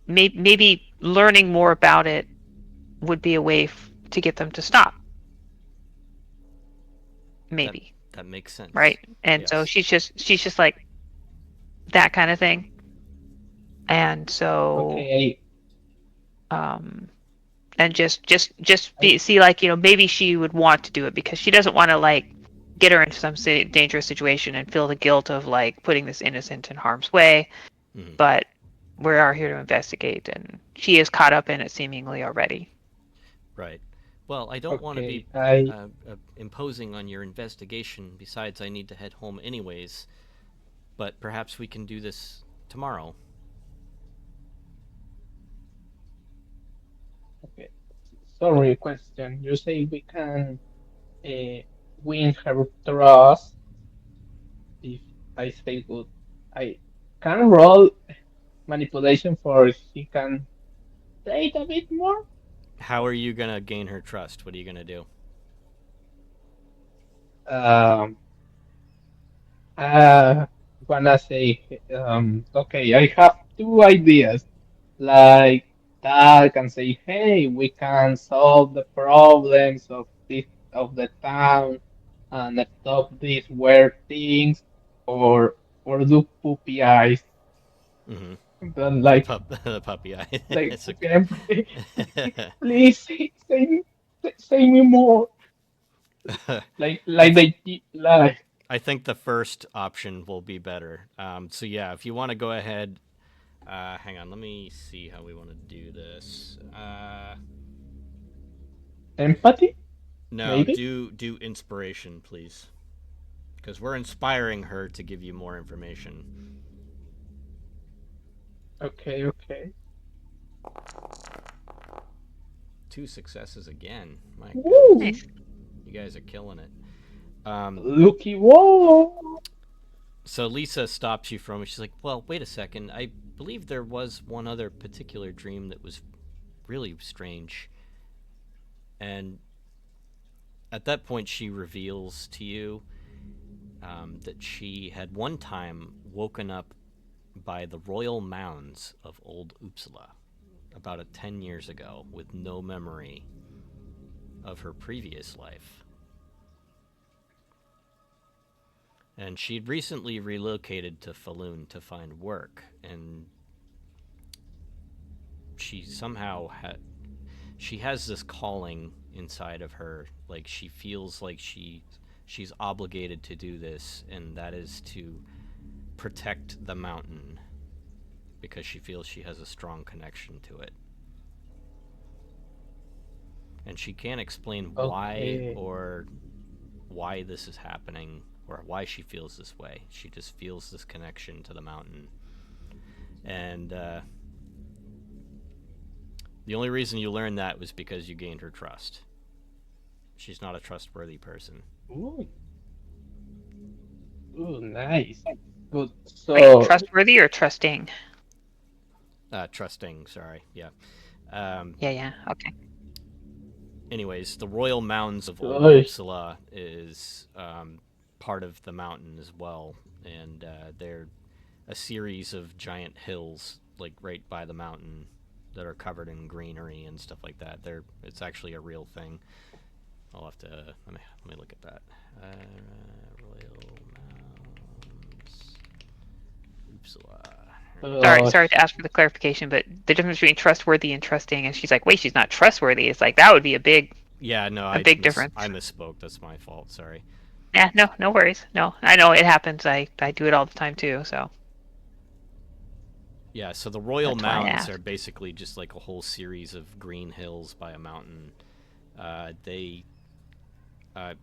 maybe learning more about it would be a way to get them to stop. Maybe, That makes sense. right? And so Yes. she's just like that kind of thing. And so Okay, um and just I see like, maybe she would want to do it because she doesn't want to like get her into some dangerous situation and feel the guilt of like putting this innocent in harm's way. Hmm. But we are here to investigate, and she is caught up in it seemingly already. Right. Well, I don't want to be okay, I imposing on your investigation. Besides, I need to head home anyways. But perhaps we can do this tomorrow. okay. Sorry, question. You say we can uh, win her trust if I say good. I can roll manipulation for she can say it a bit more. How are you gonna gain her trust? What are you gonna do? Um, uh, wanna say, okay, I have two ideas. Like that can say, hey, we can solve the problems of the town and stop these weird things, or do puppy eyes. Mm-hmm. Then The puppy eye. like It's a. again, please say me more. I Like think like I think the first option will be better. So yeah, if you want to go ahead, hang on. Let me see how we want to do this. empathy, No, maybe. do inspiration, please, because we're inspiring her to give you more information. Okay, okay. Two successes again. My goodness, Woo! Nice. you guys are killing it. Um, Looky whoa! so Lisa stops you from it. She's like, "Well, wait a second. I believe there was one other particular dream that was really strange." And at that point, she reveals to you that she had one time woken up by the royal mounds of old Uppsala about 10 years ago with no memory of her previous life. And she'd recently relocated to Falun to find work, and she somehow she has this calling inside of her, like she feels like she's obligated to do this, and that is to protect the mountain because she feels she has a strong connection to it. And she can't explain why Okay. or why this is happening or why she feels this way. She just feels this connection to the mountain. And the only reason you learned that was because you gained her trust. She's not a trustworthy person. Ooh, ooh, nice. Good. Wait, So, trustworthy or trusting? Trusting, sorry. Yeah. Um, Yeah, okay. anyways, the royal mounds of old good. Uppsala is part of the mountain as well. And they're a series of giant hills, like right by the mountain, that are covered in greenery and stuff like that. It's actually a real thing. I'll have to let me look at that. Royal Mounds, Uppsala. Sorry, Uh, sorry to ask for the clarification, but the difference between trustworthy and trusting, and she's like, wait, she's not trustworthy. It's like that would be Yeah, no, a big difference. I misspoke. That's my fault. Sorry. Yeah, no worries. No, I know it happens. I do it all the time too, so Yeah, so the royal that's why I mounds are asked. basically just like a whole series of green hills by a mountain. They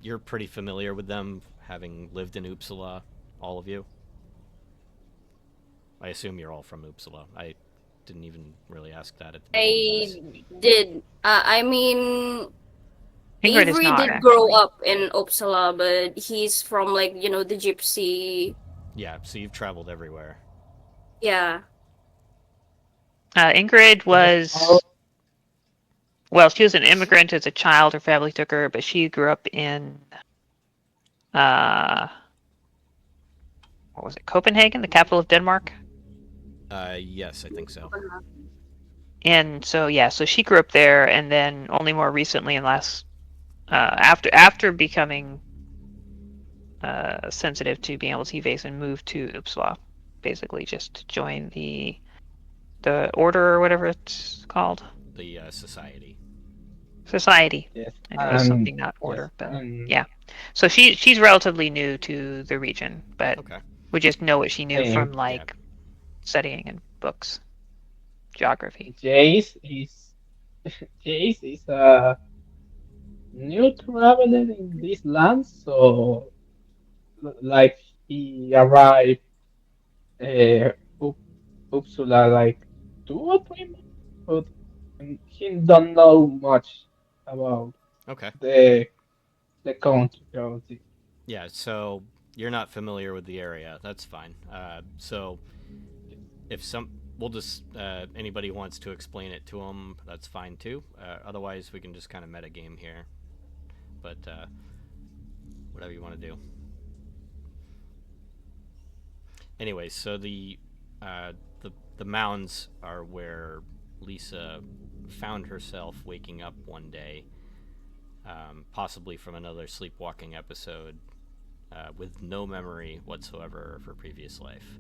you're pretty familiar with them, having lived in Uppsala, all of you. I assume you're all from Uppsala. I didn't even really ask that at the beginning of this. I did. I mean, Ingrid is Avery not did grow actually. up in Uppsala, but he's from like the gypsy. Yeah, so you've traveled everywhere. Yeah. Ingrid Yes. was, well, she was an immigrant as a child. Her family took her, but she grew up in, uh, what was it, Copenhagen, the capital of Denmark? Yes, I think so. And so, yeah, so she grew up there, and then only more recently, in last, after becoming sensitive to being able to see face and moved to Uppsala, basically just to join the order or whatever it's called. The society. Society. Yes. I knew it was something not Yes. order, but yeah. So she's relatively new to the region, but Okay. we just know what she knew Same. from Yeah. like studying in books, geography. Jace is Jace is a new traveler in this land, so like he arrived uh, up Uppsala like 2 or 3 months, but he don't know much about Okay. the the country. Or Yeah. So you're not familiar with the area. That's fine. So if some, we'll just anybody wants to explain it to them, that's fine too. Otherwise, we can just kind of meta game here. But whatever you want to do. Anyways, so uh, the mounds are where Lisa found herself waking up one day, possibly from another sleepwalking episode, with no memory whatsoever of her previous life.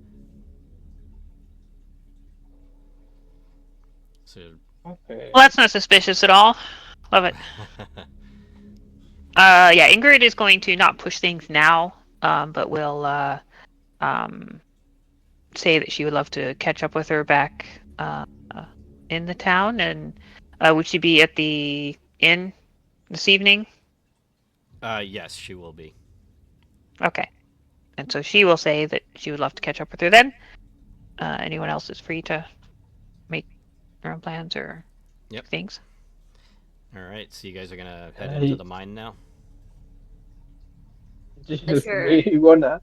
So, Well, okay. that's not suspicious at all. Love it. Yeah, Ingrid is going to not push things now, but will um, say that she would love to catch up with her back in the town. And would she be at the inn this evening? yes, she will be. Okay. And so she will say that she would love to catch up with her then. Anyone else is free to make their own plans or Yep. things. All right. So you guys are gonna head into I the mine now. just Sure. we wanna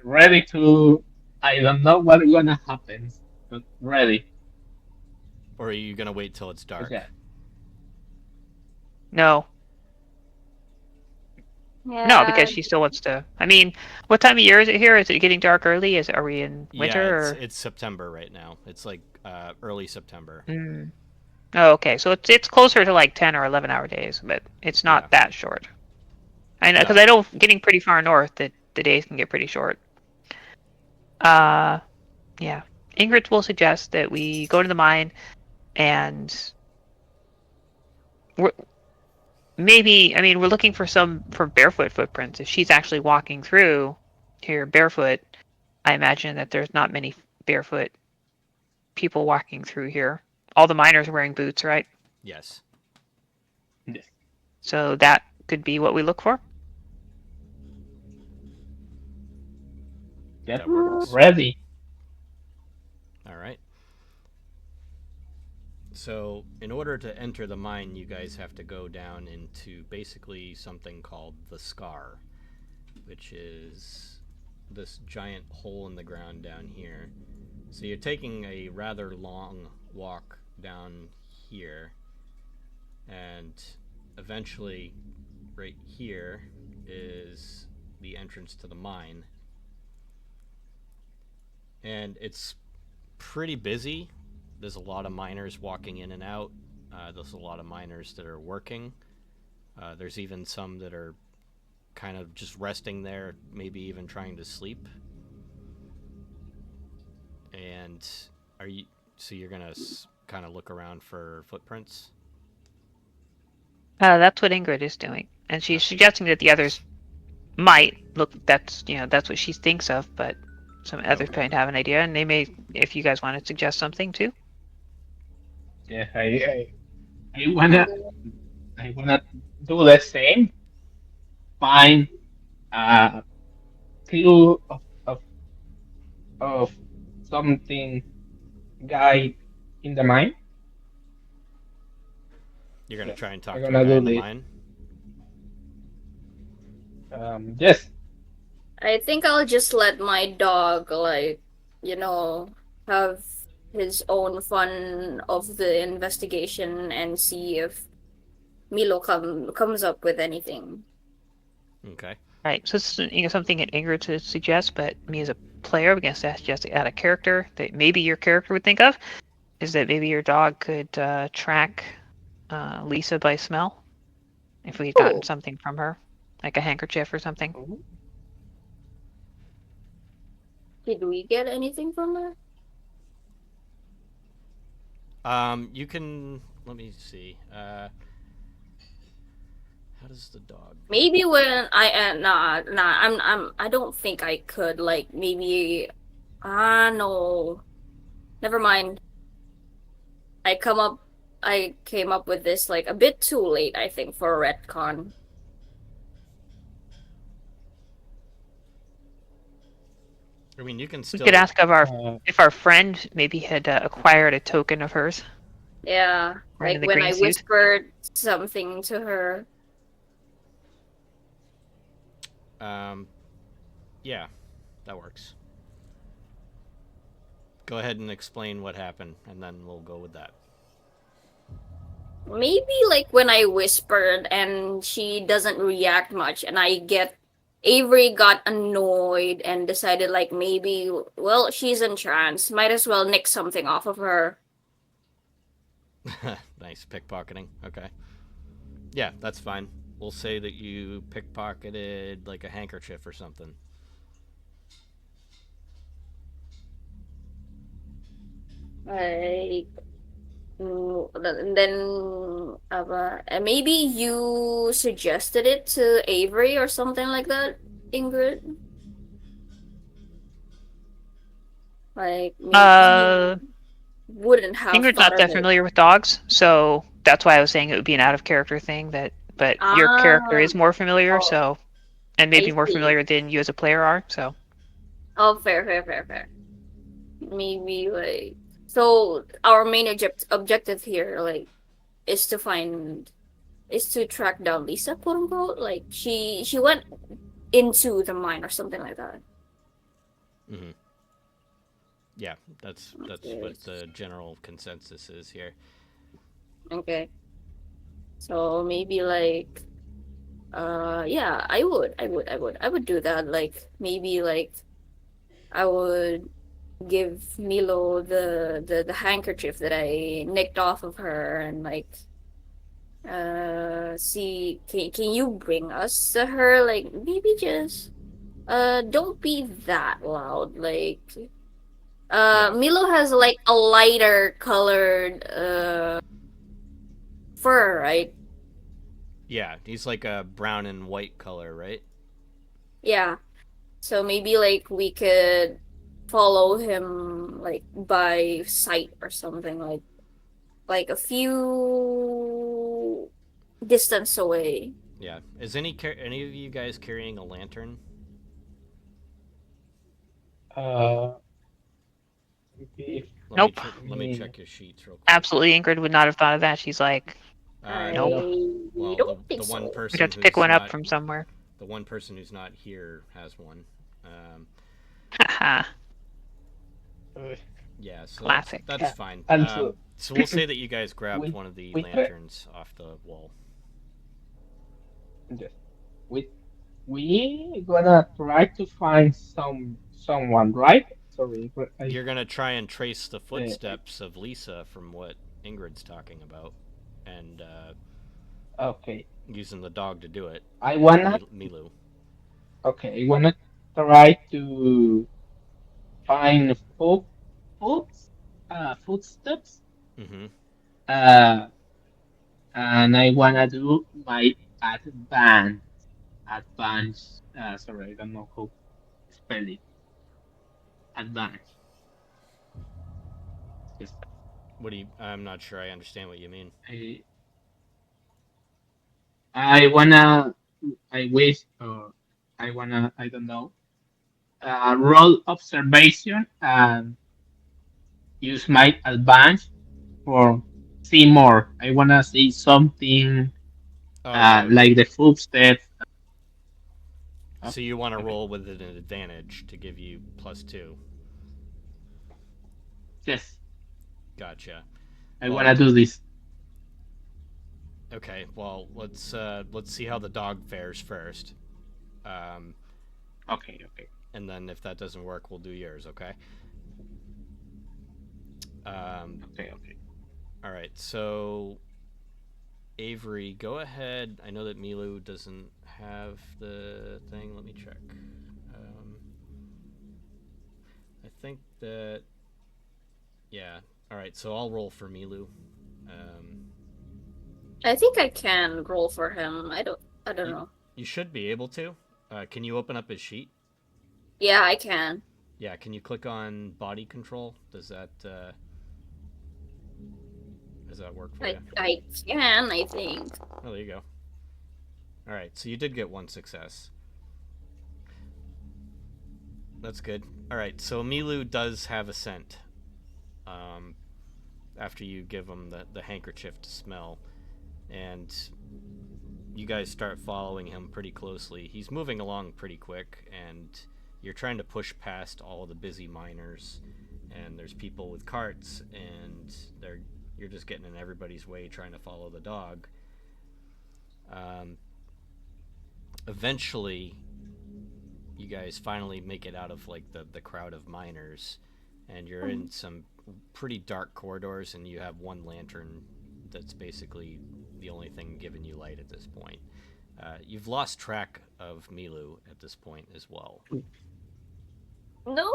ready to. I don't know what gonna happen, but ready. Or are you gonna wait till it's dark? Yeah. No, no, because Yeah. she still wants to. I mean, what time of year is it here? Is it getting dark early? Are we in Yeah, winter it's or? it's September right now. It's like early September. Mm. Oh, okay. So it's closer to like 10 or 11 hour days, but it's Yeah. not that short. I know because No. I know getting pretty far north that the days can get pretty short. Uh, yeah. Ingrid will suggest that we go to the mine and we're, maybe, I mean, we're looking for barefoot footprints. If she's actually walking through here barefoot, I imagine that there's not many barefoot people walking through here. All the miners are wearing boots, right? Yes. Yes. So that could be what we look for. Get That works. ready. All right. So, in order to enter the mine, you guys have to go down into basically something called the Scar, which is this giant hole in the ground down here. So, you're taking a rather long walk down here, and eventually, right here is the entrance to the mine. And it's pretty busy. There's a lot of miners walking in and out. There's a lot of miners that are working. There's even some that are kind of just resting there, maybe even trying to sleep. And are you? So you're gonna kind of look around for footprints. That's what Ingrid is doing, and she's Okay. suggesting that the others might look. That's what she thinks of, but some others Okay. might have an idea, and they may, if you guys want to suggest something too. Yeah. I wanna Um, I wanna do the same. Find a clue of something guy in the mine. You're gonna Yes. try and I'm talk to a gonna guy do in the this. mine. Yes. I think I'll just let my dog, like, you know, have his own fun of the investigation and see if Milo comes up with anything. Okay. Right. So it's something that Ingrid to suggest, but me as a player, we can suggest to add a character that maybe your character would think of is that maybe your dog could track Lisa by smell if we had gotten Oh, something from her, like a handkerchief or something. oh, Did we get anything from her? You can. Let me see. How does the dog do? Maybe when I don't think I could, like, maybe, no, never mind. I come up, I came up with this, like, a bit too late, I think, for a retcon. I mean, you can We could still. ask of our uh, if our friend maybe had acquired a token of hers, Yeah, friend like in the when green I suit. whispered something to her. Um, yeah, that works. Go ahead and explain what happened, and then we'll go with that. Maybe like when I whispered and she doesn't react much, and I get Avery got annoyed and decided like maybe, well, she's in trance, might as well nick something off of her. Nice pickpocketing. Okay. Yeah, that's fine. We'll say that you pickpocketed like a handkerchief or something. Like, and then maybe you suggested it to Avery or something like that, Ingrid. Like maybe Uh, you wouldn't have Ingrid's thought not of that it. familiar with dogs, so that's why I was saying it would be an out of character thing. But your character Ah, is more familiar, oh, so and I maybe more see. familiar than you as a player are. So Oh, fair, fair, fair, fair. Maybe like so. Our main objective here, like, is to find is to track down Lisa, quote unquote. Like she went into the mine or something like that. Mm-hmm. Yeah, that's what Yes. the general consensus is here. Okay. So maybe like yeah, I would do that. Like maybe like I would give Milo the handkerchief that I nicked off of her and like see can you bring us to her, like maybe just don't be that loud, like Yeah, Milo has like a lighter colored fur, right? yeah. He's like a brown and white color, right? Yeah, so maybe like we could follow him like by sight or something, like a few distance away. Yeah. Is any of you guys carrying a lantern? uh, if nope, Let me me, check your sheets real quick. absolutely Ingrid would not have thought of that. She's like, nope. uh, I Well, don't think the one so. We'd have person to pick who's one up not from somewhere. here has one. Um, Haha, uh, yeah, so classic. that's fine. also, So we'll say that you guys grabbed we one of the we try, lanterns off the wall. yes, we we gonna try to find someone, right? Sorry, but You're gonna try and trace the uh, footsteps of Lisa from what Ingrid's talking about, and okay. using the dog to do it. I wanna Milu. okay. I wanna try to find footsteps. Mm-hmm. Uh, and I wanna do my advance. Sorry, I don't know how to spell it. Advance. Yes. What do you? I'm not sure. I understand what you mean. I I wanna. I wish. I wanna. I don't know. Roll observation and use my advance for see more. I wanna see something Oh, okay, okay. like the footsteps. So you want to Okay. roll with an advantage to give you +2. Yes, Gotcha. I Well, wanna do this. okay. Well, let's see how the dog fares first, um, Okay, okay, and then if that doesn't work, we'll do yours. Okay. Um, okay, okay. all right. So Avery, go ahead. I know that Milu doesn't have the thing. Let me check. Um, I think that yeah. All right. So I'll roll for Milu. Um, I think I can roll for him. I don't you know. you should be able to. Can you open up his sheet? Yeah, I can. Yeah. Can you click on body control? Does that work for you? I can, I think. Oh, there you go. All right. So you did get one success. That's good. All right. So Milu does have a scent. Um, After you give him the handkerchief to smell, and you guys start following him pretty closely. He's moving along pretty quick, and you're trying to push past all of the busy miners, and there's people with carts, and you're just getting in everybody's way trying to follow the dog. Um, Eventually, you guys finally make it out of like the crowd of miners, and you're in some pretty dark corridors, and you have one lantern that's basically the only thing giving you light at this point. You've lost track of Milu at this point as well. No?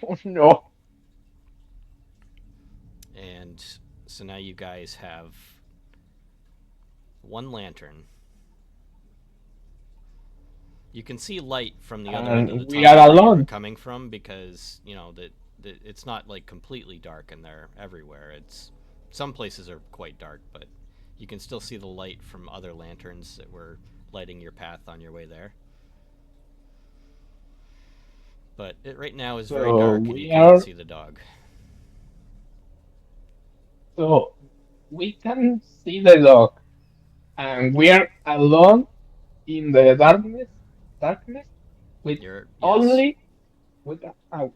Oh no. And so now you guys have one lantern. You can see light from the other end of the And we are tunnel where you were alone. coming from, because that it's not like completely dark in there everywhere. It's some places are quite dark, but you can still see the light from other lanterns that were lighting your path on your way there. But it right now is very So dark and you we can't are see the dog. so we can see the dog and we are alone in the darkness with You're yes, only with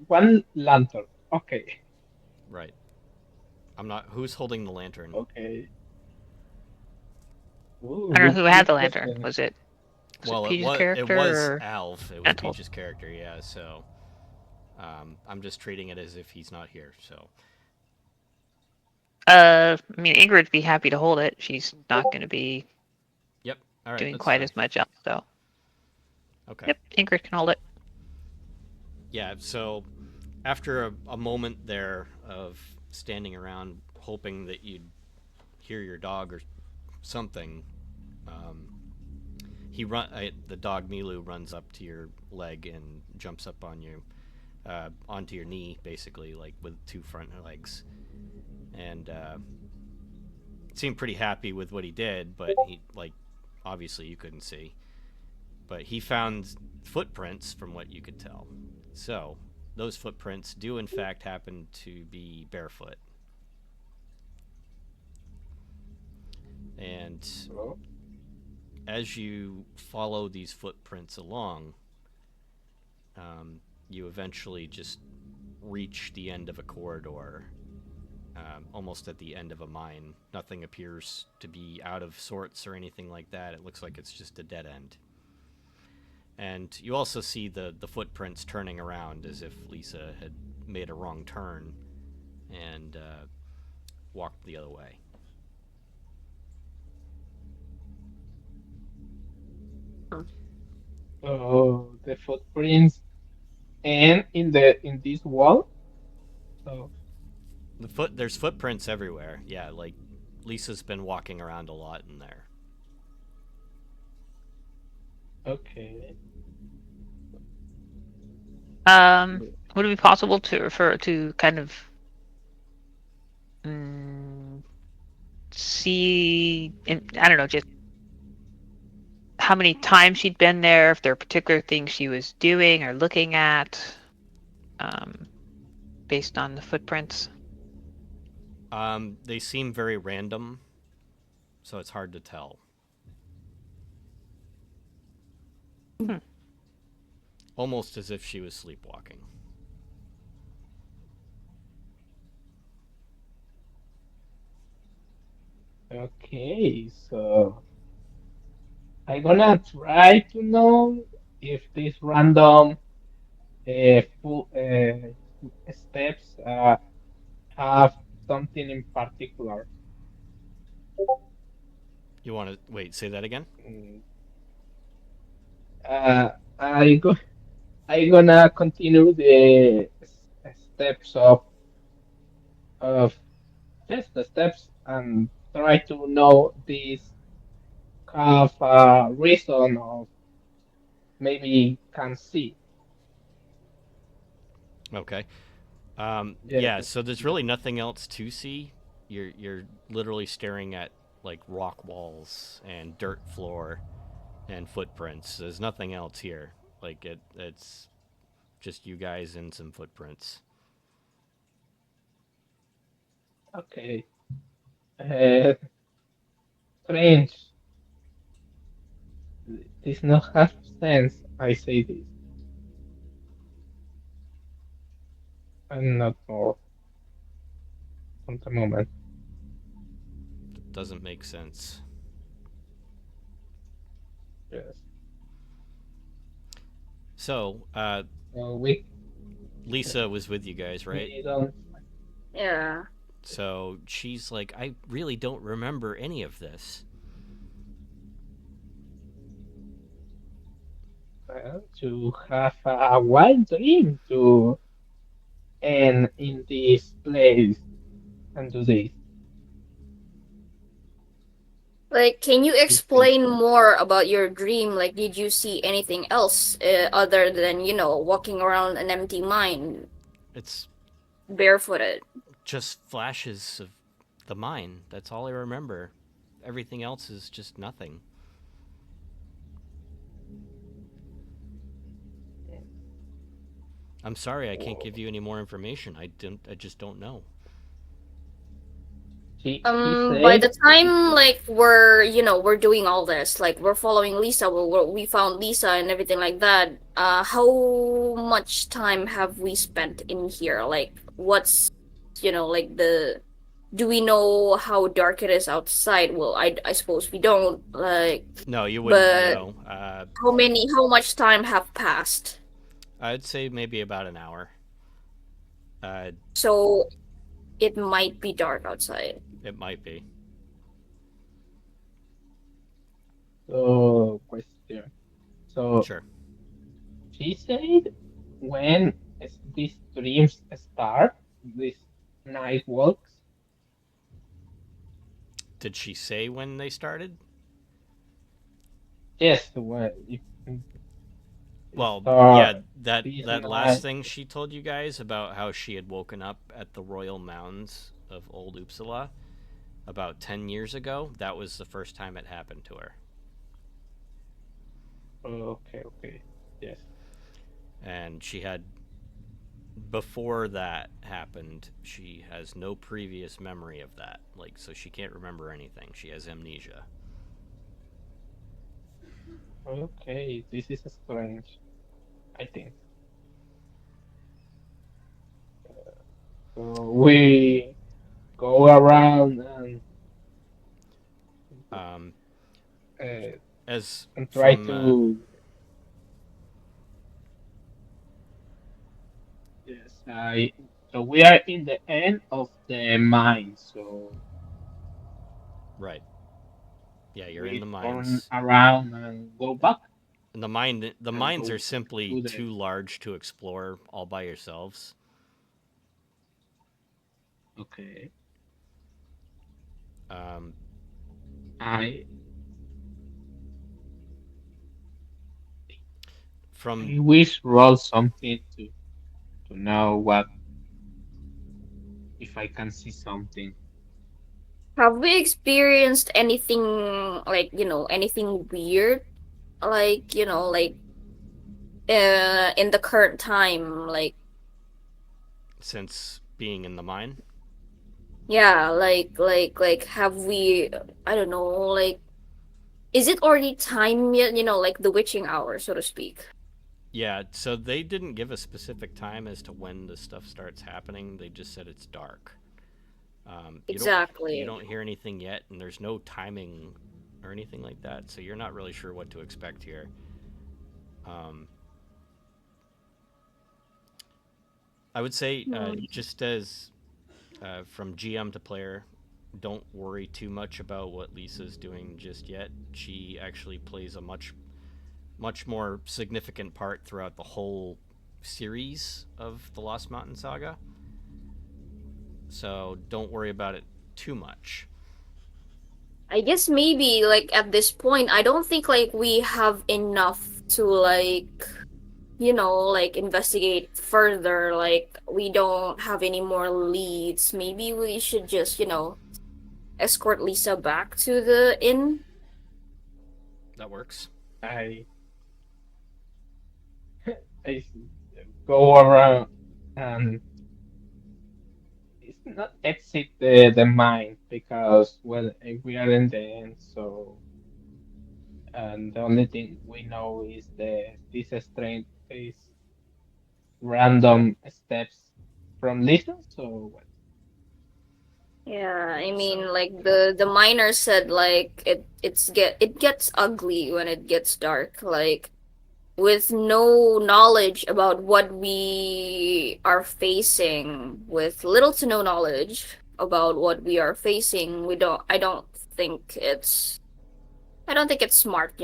one lantern. Okay. right. I'm not. Who's holding the lantern? Okay. Ooh, I don't know who had good the lantern. question. Was it Well, Peach's it was character or Alf. It was Gentle? Peach's character. Yeah. So I'm just treating it as if he's not here. So I mean, Ingrid'd be happy to hold it. She's not going to be yep. All right. doing That's quite fine. as much else, so Okay. yep, Ingrid can hold it. Yeah. So after a moment there of standing around hoping that you'd hear your dog or something, um, the dog Milu runs up to your leg and jumps up on you, onto your knee, basically, like with two front legs, and seemed pretty happy with what he did. But he like obviously you couldn't see, but he found footprints from what you could tell. So those footprints do in fact happen to be barefoot, and Oh, as you follow these footprints along, you eventually just reach the end of a corridor, almost at the end of a mine. Nothing appears to be out of sorts or anything like that. It looks like it's just a dead end. And you also see the footprints turning around as if Lisa had made a wrong turn and walked the other way. so the footprints and in this wall. So There's footprints everywhere. Yeah, like Lisa's been walking around a lot in there. okay. Would it be possible to refer to kind of mm, see? I don't know, just how many times she'd been there, if there are particular things she was doing or looking at, um, based on the footprints. They seem very random, so it's hard to tell. almost as if she was sleepwalking. Okay, so I'm gonna try to know if these random full steps have something in particular. You want to wait? Say that again. Mm, I go. I gonna continue the steps of just the steps and try to know this have a reason of maybe can see. Okay. Yes, Yeah. So there's really nothing else to see. You're literally staring at like rock walls and dirt floor and footprints. There's nothing else here. Like it's just you guys and some footprints. okay. Uh, Strange. This not have sense. I say this. I'm not more at the moment. It doesn't make sense. Yes. So So Lisa was with you guys, right? we don't Yeah. So she's like, I really don't remember any of this. to have a wild dream to end in this place and do this. Like, can you This is explain more about your dream? Like, did you see anything else other than, walking around an empty mine It's barefooted? just flashes of the mine. That's all I remember. Everything else is just nothing. I'm sorry, I can't give you any more information. I just don't know. she By said the time like we're doing all this, like we're following Lisa, we found Lisa and everything like that. How much time have we spent in here? Like, what's like the do we know how dark it is outside? Well, I suppose we don't. Like, No, you wouldn't but know. how much time have passed? I'd say maybe about an hour. Uh, So it might be dark outside. it might be. so question. So Sure. she said when these dreams start, these night walks. Did she say when they started? Yes, when it Well, yeah, start this that last night. thing she told you guys about how she had woken up at the royal mounds of Old Uppsala about 10 years ago, that was the first time it happened to her. Okay, okay. Yes. And she had, before that happened, she has no previous memory of that. Like, so she can't remember anything. She has amnesia. Okay, this is strange. I think. So we go around Um, uh, as and try from, to. Yes, I. So we are in the end of the mine. So right. Yeah, you're in the we turn mines. around and go back And the and mines are go simply to the. too large to explore all by yourselves. Okay. Um, I from I wish roll something to know what if I can see something. Have we experienced anything like, anything weird? Like, in the current time, like, since being in the mine, yeah, like, have we, I don't know, like, is it already time yet, like the witching hour, so to speak? Yeah, so they didn't give a specific time as to when this stuff starts happening. They just said it's dark. You Exactly. don't hear anything yet, and there's no timing or anything like that. So you're not really sure what to expect here. Um, I would say, Hmm. just as from GM to player, don't worry too much about what Lisa's doing just yet. She actually plays a much more significant part throughout the whole series of the Lost Mountain Saga. So don't worry about it too much. I guess maybe like at this point, I don't think like we have enough to like like investigate further. Like we don't have any more leads. Maybe we should just escort Lisa back to the inn. That works. I I go around and it's not exit the mine because well we are in the end, so and the only thing we know is this strength is random steps from Lisa, so what? Yeah, I So mean like the miner said like it gets ugly when it gets dark. Like with no knowledge about what we are facing, with little to no knowledge about what we are facing, I don't think it's smart,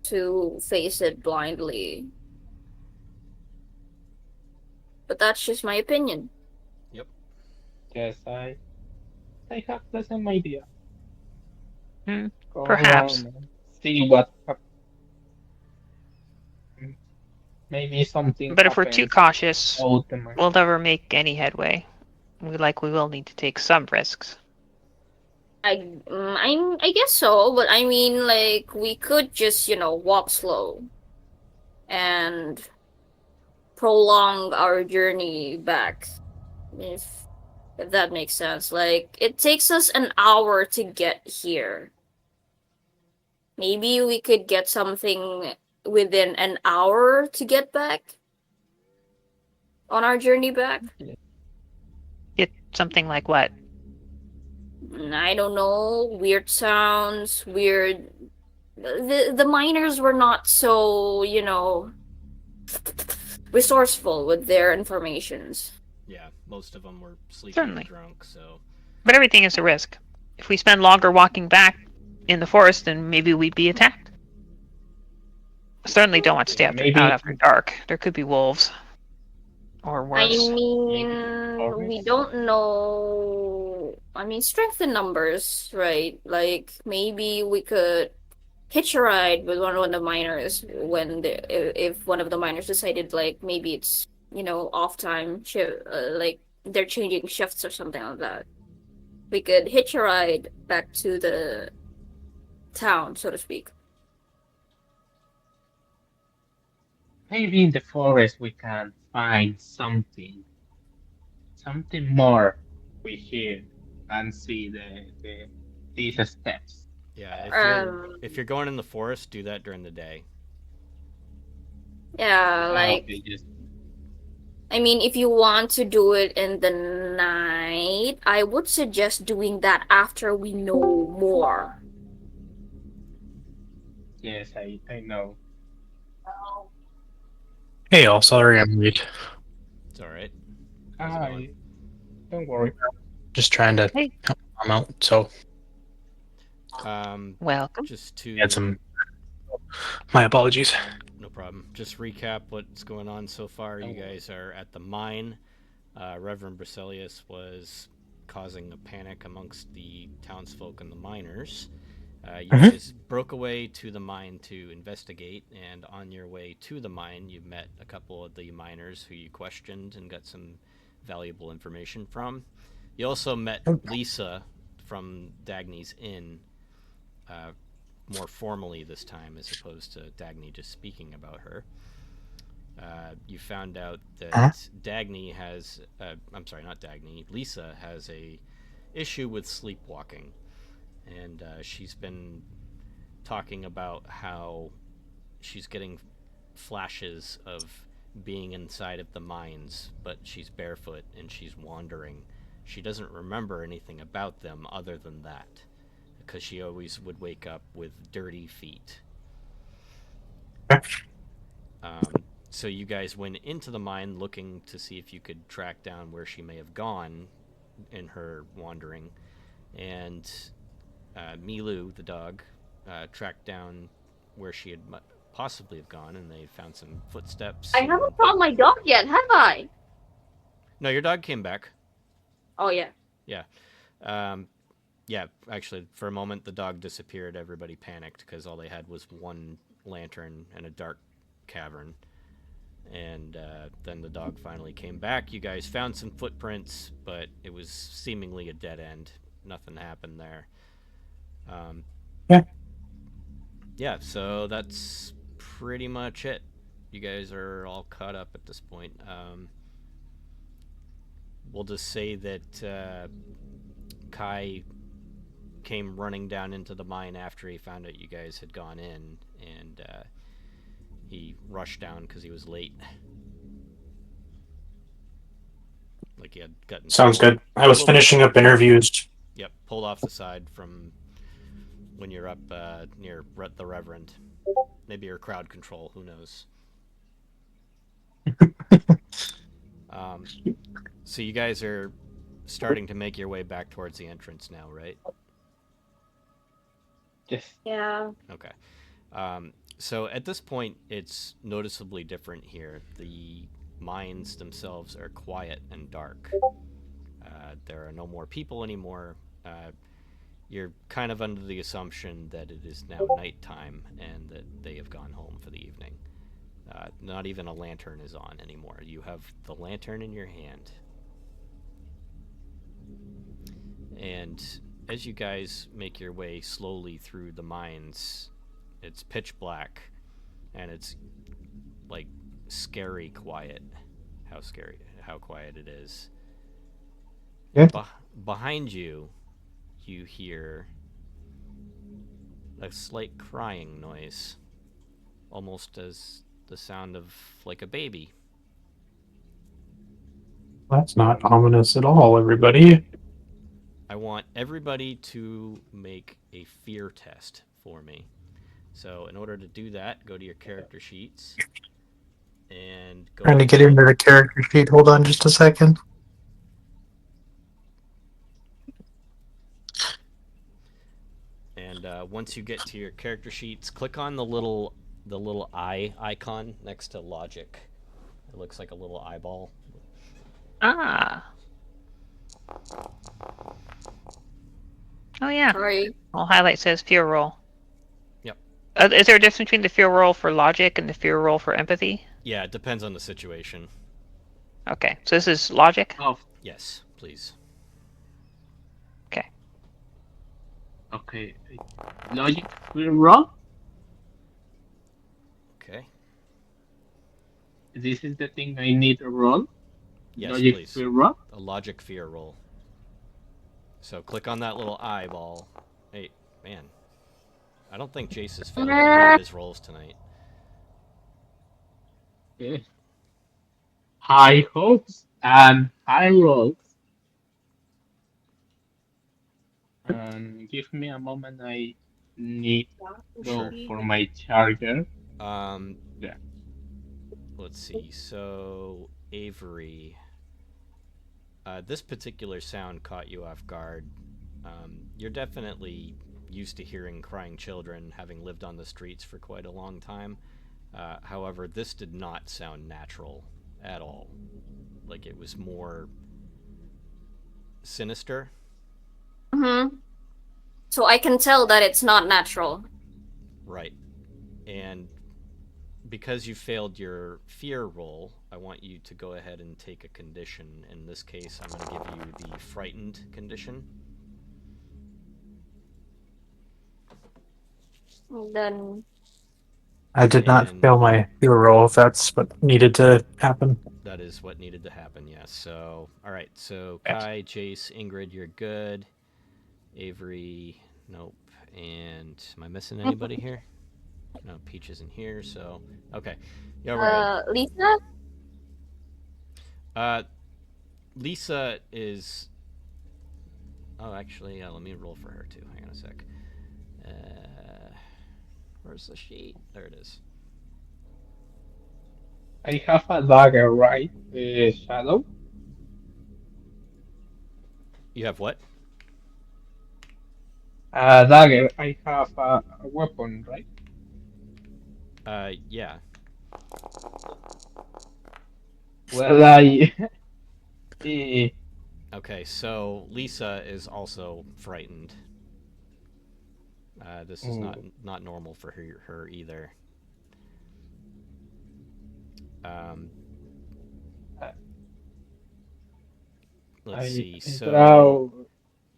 to face it blindly. But that's just my opinion. yep. Yes, I have the same idea. Hmm, Go perhaps. around and see what maybe something But if we're too happens cautious, out the mine. we'll never make any headway. We will need to take some risks. I guess so, but I mean like we could just, walk slow and prolong our journey back. If if that makes sense. Like it takes us an hour to get here. Maybe we could get something within an hour to get back on our journey back. Get something like what? I don't know, weird sounds, weird. The miners were not so, resourceful with their informations. Yeah, most of them were sleepy or Certainly. drunk, so But everything is a risk. If we spend longer walking back in the forest, then maybe we'd be attacked. Certainly don't want to stay Yeah, out maybe after dark. There could be wolves or I worse. maybe in the mean, we forest. don't know. I mean, strength in numbers, right? Like maybe we could hitch a ride with one of the miners when if one of the miners decided like maybe it's off time shift, like they're changing shifts or something like that. We could hitch a ride back to the town, so to speak. Maybe in the forest we can find something more we hear and see these steps. yeah, Um, if you're going in the forest, do that during the day. yeah, like Okay, just I mean, if you want to do it in the night, I would suggest doing that after we know more. yes, I know. Hey, all. Sorry, I'm late. It's all right. How's it going? I don't worry. Just trying to Hey, help mom out. So, Um, welcome. just had to some. My apologies. No problem. Just recap what's going on so far. You Don't worry. guys are at the mine. Reverend Bruselius was causing a panic amongst the townsfolk and the miners. You Hmm. guys broke away to the mine to investigate, and on your way to the mine, you met a couple of the miners who you questioned and got some valuable information from. You also met Lisa from Dagny's Inn, uh, more formally this time, as opposed to Dagny just speaking about her. You found out Uh-huh. that Dagny has, I'm sorry, not Dagny, Lisa has a issue with sleepwalking, and she's been talking about how she's getting flashes of being inside of the mines, but she's barefoot and she's wandering. She doesn't remember anything about them other than that, because she always would wake up with dirty feet. So you guys went into the mine looking to see if you could track down where she may have gone in her wandering, and Milu, the dog, tracked down where she had possibly have gone, and they found some footsteps. I And... haven't found my dog yet, have I? No, your dog came back. Oh yeah. Yeah. Um, yeah, actually, for a moment, the dog disappeared. Everybody panicked because all they had was one lantern and a dark cavern. And then the dog finally came back. You guys found some footprints, but it was seemingly a dead end. Nothing happened there. Yeah. Yeah, so that's pretty much it. You guys are all caught up at this point. We'll just say that Kai came running down into the mine after he found out you guys had gone in, and he rushed down because he was late. Like he had gotten Sounds good. I was finishing up interviews. Yep, pulled off the side from when you're up near the Reverend. Maybe your crowd control, who knows. So you guys are starting to make your way back towards the entrance now, right? Yes. Yeah. Okay. So at this point, it's noticeably different here. The mines themselves are quiet and dark. There are no more people anymore. You're kind of under the assumption that it is now nighttime and that they have gone home for the evening. Not even a lantern is on anymore. You have the lantern in your hand. And as you guys make your way slowly through the mines, it's pitch black and it's like scary quiet. How quiet it is. Yeah. Behind you, you hear a slight crying noise, almost as the sound of like a baby. That's not ominous at all, everybody. I want everybody to make a fear test for me. So in order to do that, go to your character sheets and go Trying to get into the character sheet. Hold on just a second. And once you get to your character sheets, click on the little eye icon next to logic. It looks like a little eyeball. Ah. Oh yeah. Sorry. Well, highlight says fear roll. Yep. Is there a difference between the fear roll for logic and the fear roll for empathy? Yeah, it depends on the situation. Okay, so this is logic. Oh, Yes, please. Okay. okay. Logic, we're wrong. Okay. This is the thing I need to roll. Yes, Logic, please. we're wrong. A logic fear roll. So click on that little eyeball. Hey, man. I don't think Jace has failed any of his rolls tonight. Okay. High hopes and high rolls. And give me a moment. I need to go Sure. for my charger. Um, Yeah. let's see. So, Avery, this particular sound caught you off guard. You're definitely used to hearing crying children, having lived on the streets for quite a long time. However, this did not sound natural at all. Like it was more sinister. Mm-hmm. So I can tell that it's not natural. Right. And because you failed your fear roll, I want you to go ahead and take a condition. In this case, I'm going to give you the frightened condition. Then I did not And fail my hero roll if that's what needed to happen. that is what needed to happen, yes. So, all right. So, Yes. Kai, Jace, Ingrid, you're good. Avery, nope. And am I missing anybody here? No, Peach isn't here, so okay. Yeah, we're good. Lisa? Uh, Lisa is. Oh, actually, let me roll for her too. Hang on a sec. Where's the sheet? There it is. I have a dagger, right? Shadow? You have what? A dagger. I have a weapon, right? Yeah. Well, I. eh, Okay, so Lisa is also frightened. This is not mm, not normal for her either. Um, let's see. I So draw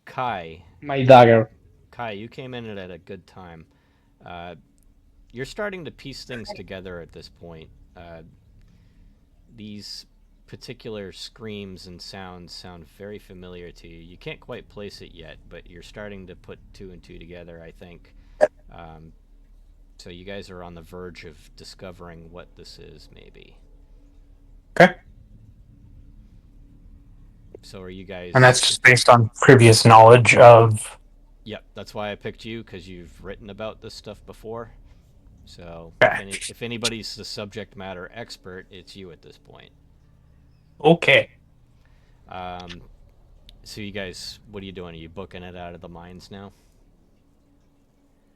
Kai, my dagger. Kai, you came in at a good time. Uh, you're starting to piece things together at this point. These particular screams and sounds sound very familiar to you. You can't quite place it yet, but you're starting to put two and two together, I think. Um, so you guys are on the verge of discovering what this is, maybe. Okay. So are you And that's guys? just based on previous knowledge of. Yep, that's why I picked you because you've written about this stuff before. So Okay. if anybody's the subject matter expert, it's you at this point. Okay. Um, so you guys, what are you doing? Are you booking it out of the mines now?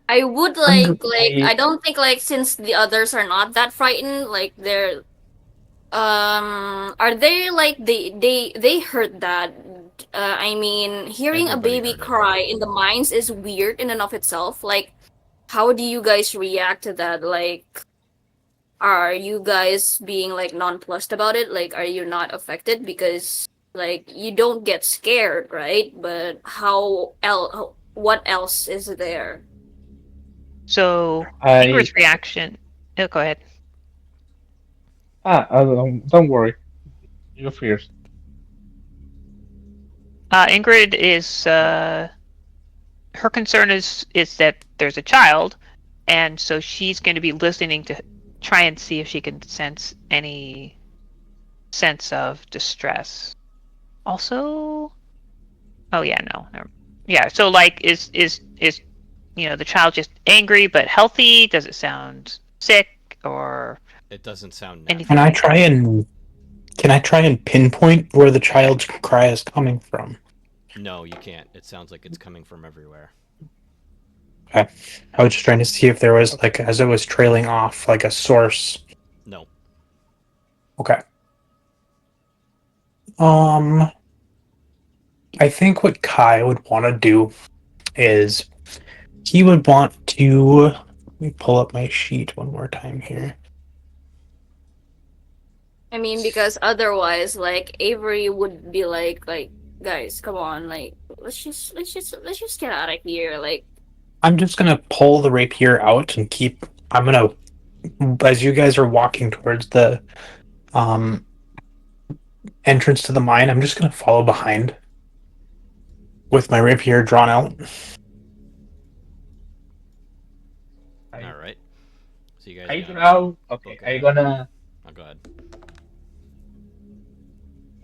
I would And like I don't think like since the others are not that frightened, like they're are they like they heard that I mean hearing a Everybody baby heard it. cry in the mines is weird in and of itself. Like how do you guys react to that? Like are you guys being like nonplussed about it? Like are you not affected because like you don't get scared, right? But what else is there? So I. Ingrid's reaction. Oh, go ahead. Don't worry. You first. Ingrid is her concern is that there's a child, and so she's going to be listening to try and see if she can sense any sense of distress. Also, oh yeah, no, never. Yeah. So like, is the child just angry but healthy? Does it sound sick or It doesn't sound anything can I natural. like try that? and pinpoint where the child's cry is coming from? No, you can't. It sounds like it's coming from everywhere. Okay. I was just trying to see if there was Okay. like as it was trailing off like a source. No. Okay. Um I think what Kai would want to do is he would want to let me pull up my sheet one more time here. I mean, because otherwise, like Avery would be like, guys, come on, like, let's just get out of here. Like, I'm just gonna pull the rapier out and keep. I'm gonna, as you guys are walking towards the um, entrance to the mine, I'm just gonna follow behind with my rapier drawn out. All I right. So you guys are I gonna draw. Okay. book it I out. gonna. Oh, go ahead.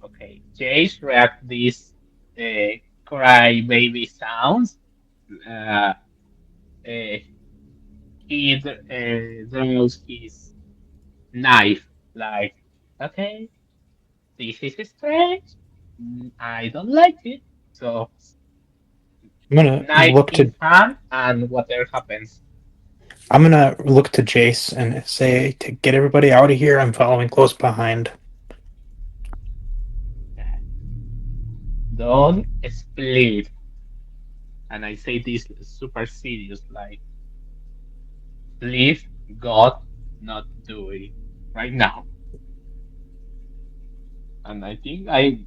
Okay. Jace react this cry baby sounds. Uh, uh, he draws his knife. Like, okay, this is strange. I don't like it. So I'm gonna knife look in to. hand, and whatever happens. I'm gonna look to Jace and say to get everybody out of here. I'm following close behind. Don't split. And I say this super serious, like, please, God, not do it right now. And I think I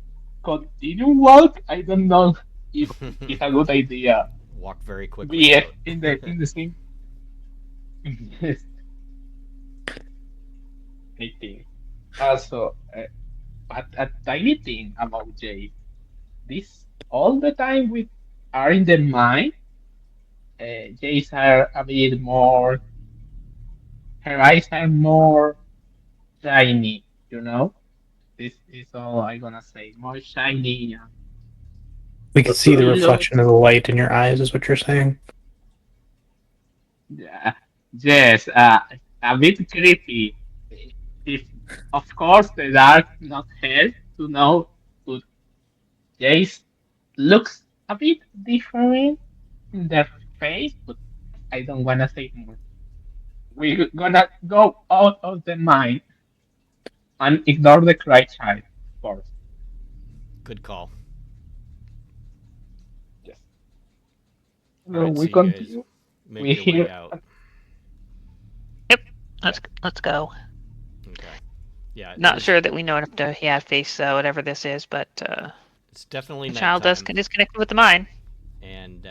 continue walk. I don't know if it's a good idea. Walk very quickly Be out. in the same. I think. Also, but a tiny thing about Jay. This all the time we are in the mind. Jays are a bit more. her eyes are more shiny, you know? This is all I'm gonna say. More shiny. We can see the She reflection of looks, the light in your eyes, is what you're saying. yeah, yes, a bit creepy. If, of course, the dark not help to know, but Jace looks a bit different in their face, but I don't wanna say more. We're gonna go out of the mine and ignore the cry child, of course. Good call. Yes. All So right, we so you guys continue. We make your way hear, out. Yep. yeah, Let's go. Okay. Yeah, it Not is. sure that we know enough to face whatever this is, but It's definitely the child does nighttime, is connected with the mine. and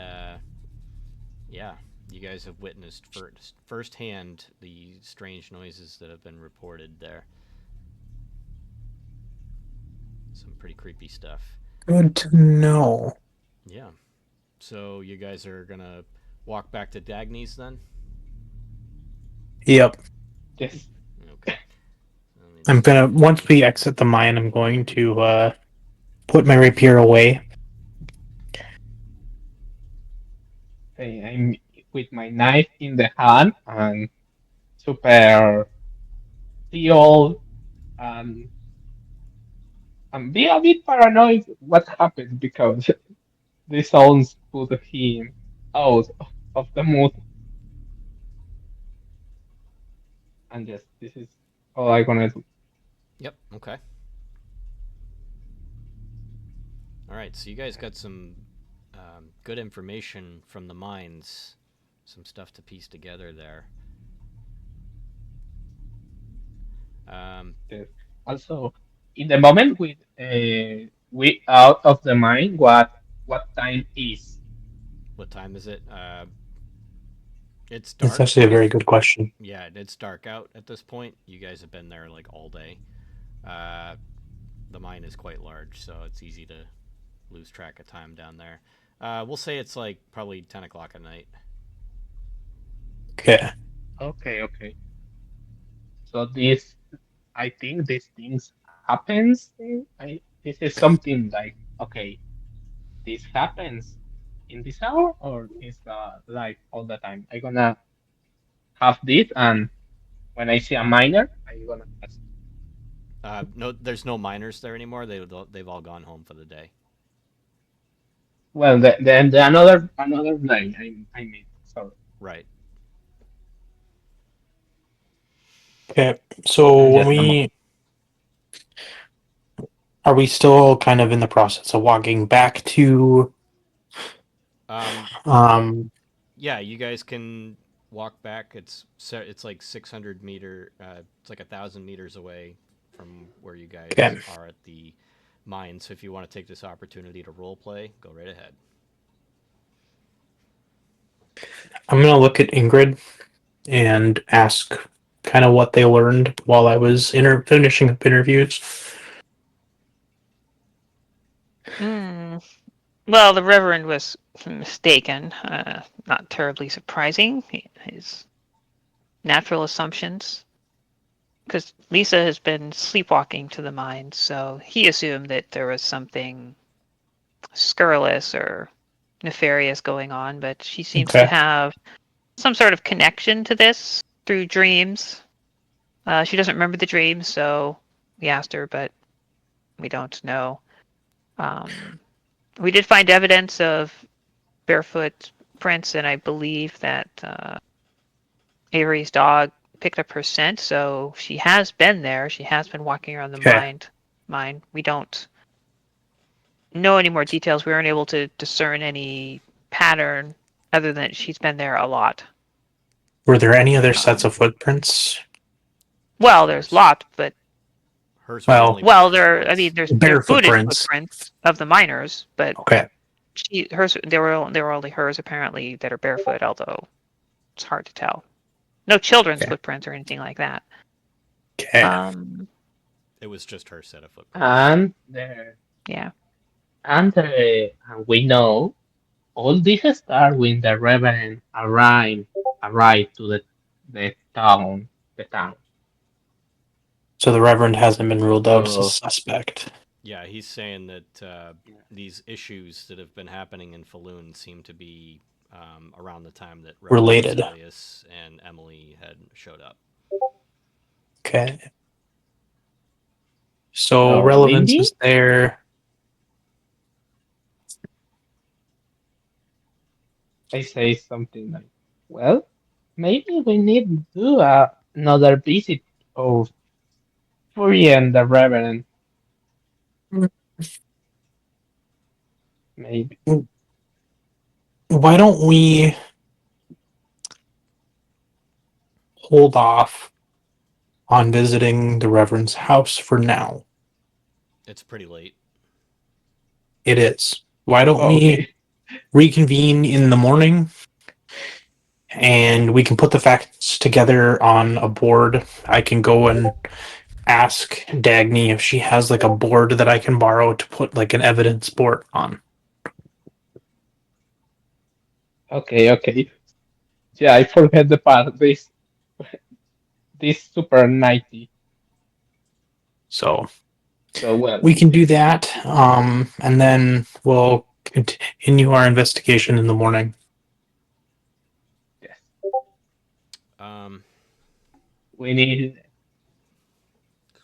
yeah, you guys have witnessed firsthand the strange noises that have been reported there. Some pretty creepy stuff. Good to know. Yeah. So you guys are gonna walk back to Dagny's then? Yep. yes. Okay. Let me I'm just gonna make a once note we here. exit the mine, I'm going to put my rapier away. I'm with my knife in the hand and super feel and, and be a bit paranoid what happened because the sounds put him out of the mood. And yes, this is all I'm gonna do. Yep. Okay. All right. So you guys got some good information from the mines. Some stuff to piece together there. Um, Yes. Also, in the moment with we out of the mine, what time is? what time is it? It's That's dark. actually a very good question. Yeah, it's dark out at this point. You guys have been there like all day. Uh, the mine is quite large, so it's easy to lose track of time down there. We'll say it's like probably 10 o'clock at night. Okay. Okay, okay. So this, I think these things happens. This is something like okay, this happens in this hour or is like all the time. I gonna have this and when I see a miner, I gonna ask. No, there's no miners there anymore. They've all gone home for the day. Well, the another line I mean sorry. Right. Okay. So And when just a moment. we are we still kind of in the process of walking back to Um, um yeah, you guys can walk back. It's like 600 meter. It's like 1,000 meters away from where you guys okay. are at the mine. So if you want to take this opportunity to role play, go right ahead. I'm gonna look at Ingrid and ask kind of what they learned while I was finishing up interviews. Hmm. Well, the Reverend was mistaken. Not terribly surprising. His natural assumptions, because Lisa has been sleepwalking to the mine, so he assumed that there was something scurrilous or nefarious going on, but she seems to Okay. have some sort of connection to this through dreams. She doesn't remember the dreams, so we asked her, but we don't know. Um, we did find evidence of barefoot prints, and I believe that Avery's dog picked up her scent, so she has been there. She has been walking around the Okay. mine. We don't know any more details. We weren't able to discern any pattern other than she's been there a lot. Were there any other sets Um, of footprints? well, there's Hers. lots, but Hers were the Well, only well, barefoot there. I ones. mean, there's bare booted footprints. footprints of the miners, but Okay. hers there were only hers apparently that are barefoot, although it's hard to tell. No children's Okay. footprints or anything like that. Okay. Um, It was just her set of footprints. And the yeah. and we know all this started when the Reverend arrived to the town. the town. So the Reverend hasn't been ruled out as a So suspect. Yeah, he's saying that these issues that have been happening in Falun seem to be around the time that Reverend Related. Bruselius and Emily had showed up. Okay. So relevance maybe is there. I say something like, well, maybe we need to do another visit of Fury and the Reverend. Maybe. Why don't we hold off on visiting the Reverend's house for now? It's pretty late. It is. Why don't we Okay. reconvene in the morning and we can put the facts together on a board? I can go and ask Dagny if she has like a board that I can borrow to put like an evidence board on. Okay. Yeah, I forget the part. This super 90. So So well, we can do that, and then we'll continue our investigation in the morning. yes. Um, We need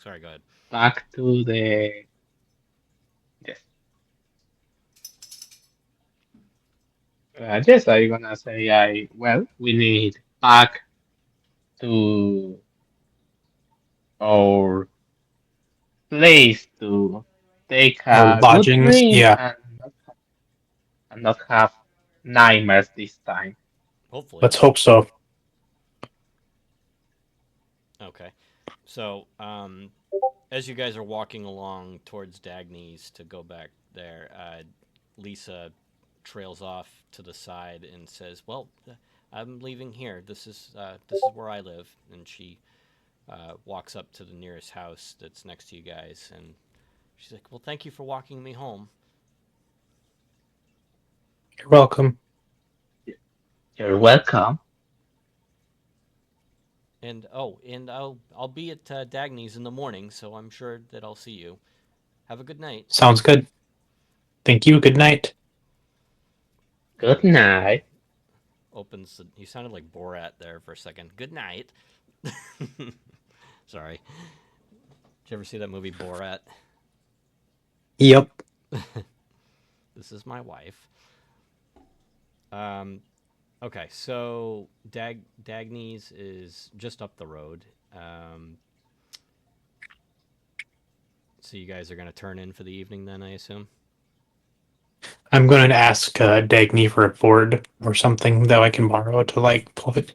sorry, go ahead. back to the yes. Yes, I'm gonna say we need back to our place to take Our a good lodgings, drink yeah. and not have nightmares this time. Hopefully. Let's hope so. Okay. So, as you guys are walking along towards Dagny's to go back there, Lisa trails off to the side and says, "Well, I'm leaving here. This is where I live." And she walks up to the nearest house that's next to you guys, and she's like, "Well, thank you for walking me home." You're welcome. You're welcome. And I'll be at Dagny's in the morning, so I'm sure that I'll see you. Have a good night. Sounds good. Thank you. Good night. Good And night. opens the. He sounded like Borat there for a second. Good night. Sorry. Did you ever see that movie Borat? Yep. This is my wife. Um, okay, so Dagny's is just up the road. So you guys are going to turn in for the evening then, I assume? I'm going to ask Dagny for a board or something that I can borrow to like put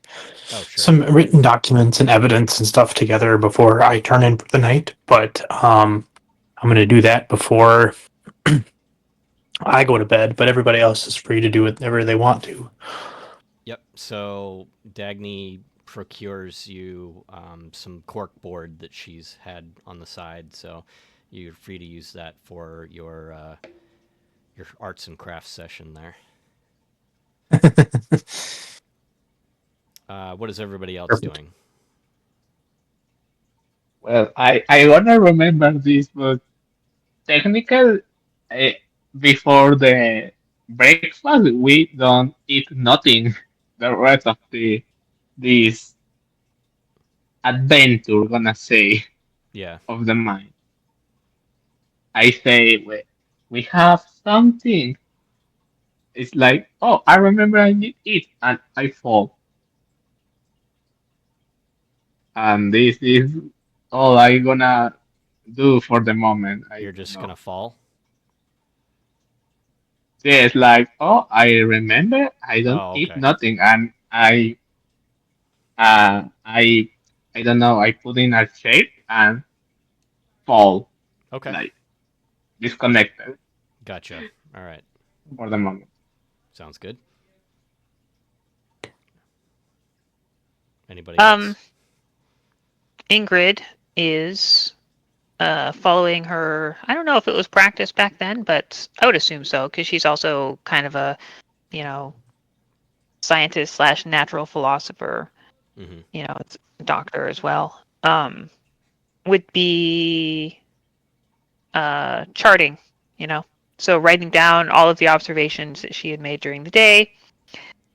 Oh, sure. some written documents and evidence and stuff together before I turn in for the night. But I'm going to do that before I go to bed. But everybody else is free to do whatever they want to. Yep. So Dagny procures you some cork board that she's had on the side, so you're free to use that for your arts and crafts session there. What is everybody else Perfect. doing? Well, I wanna remember this, but technical uh, before the breakfast we don't eat nothing the rest of the this adventure gonna say Yeah. of the mind. I say we have something. It's like, oh, I remember I need it, and I fall. And this is all I gonna do for the moment. I You're don't just gonna know. fall? Yes, like, oh, I remember I don't Oh, eat okay. nothing, and uh, I, I don't know. I put in a shape and fall, Okay. like disconnected Gotcha. All right. for the moment. Sounds good. Anybody Um, else? Ingrid is following her. I don't know if it was practice back then, but I would assume so because she's also kind of a, you know, scientist slash natural philosopher. Mm-hmm. You know, it's doctor as well, would be charting, so writing down all of the observations that she had made during the day,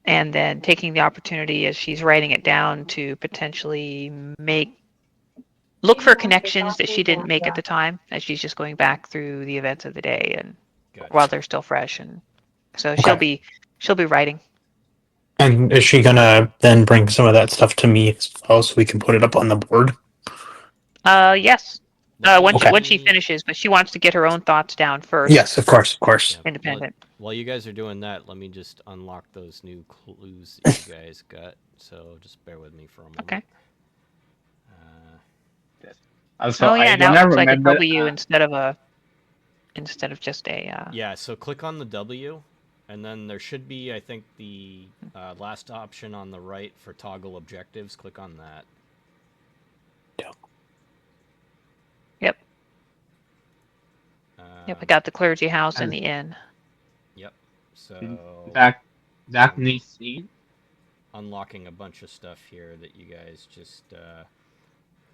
and then taking the opportunity as she's writing it down to potentially look for connections that she didn't make at the time as she's just going back through the events of the day and while Gotcha. they're still fresh, and so Okay. she'll be writing. And is she gonna then bring some of that stuff to me as well so we can put it up on the board? Yes. Let Once she me. finishes, but she wants to get her own thoughts down first. Yes, of course, of course. Yeah. Independent. While you guys are doing that, let me just unlock those new clues that you guys got. So just bear with me for a moment. Okay. Yes. Also, Oh I yeah, now it wanna looks like a remember. W instead of just a. Yeah, so click on the W, and then there should be, I think, the last option on the right for toggle objectives. Click on that. Yep. Yep. I got the clergy house and the inn. Yep. So Dagny scene. unlocking a bunch of stuff here that you guys just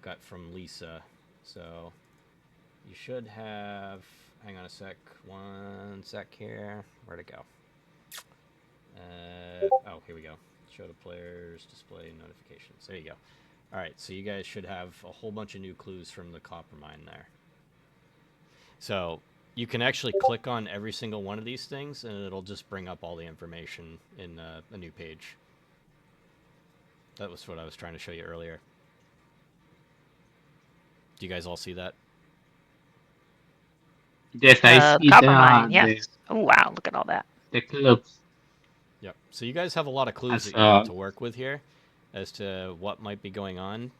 got from Lisa. So you should have. Hang on a sec. One sec here. Where'd it go? Oh, here we go. Show to players, display notifications. There you go. All right, so you guys should have a whole bunch of new clues from the copper mine there. So you can actually click on every single one of these things, and it'll just bring up all the information in a new page. That was what I was trying to show you earlier. Do you guys all see that? Yes, I see Copper mine. Yes. Oh wow, look at all that. the clubs. Yep. So you guys have a lot of clues that you Also, get to work with here as to what might be going on.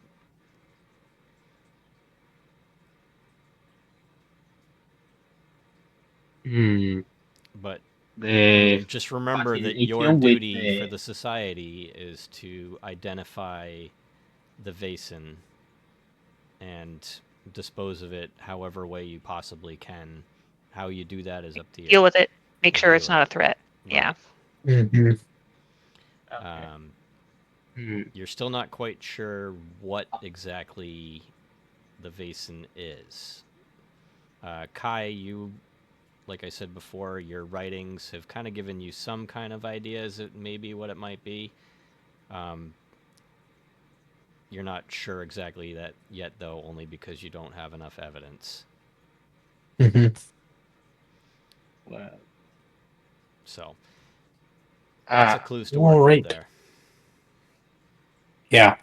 But I the mean, just remember that your fascination with duty for the the society is to identify the Vason and dispose of it however way you possibly can. How you do that is up to you. Deal with it. Make And sure deal it's with not it. a threat. Right. Yeah. Mm-hmm. Okay. You're still not quite sure what exactly the Vason is. Kai, you, like I said before, your writings have kind of given you some kind of ideas at maybe what it might be. You're not sure exactly that yet, though, only because you don't have enough evidence. Mm-hmm. Well, So, lots of clues to work all with right. there. Yeah.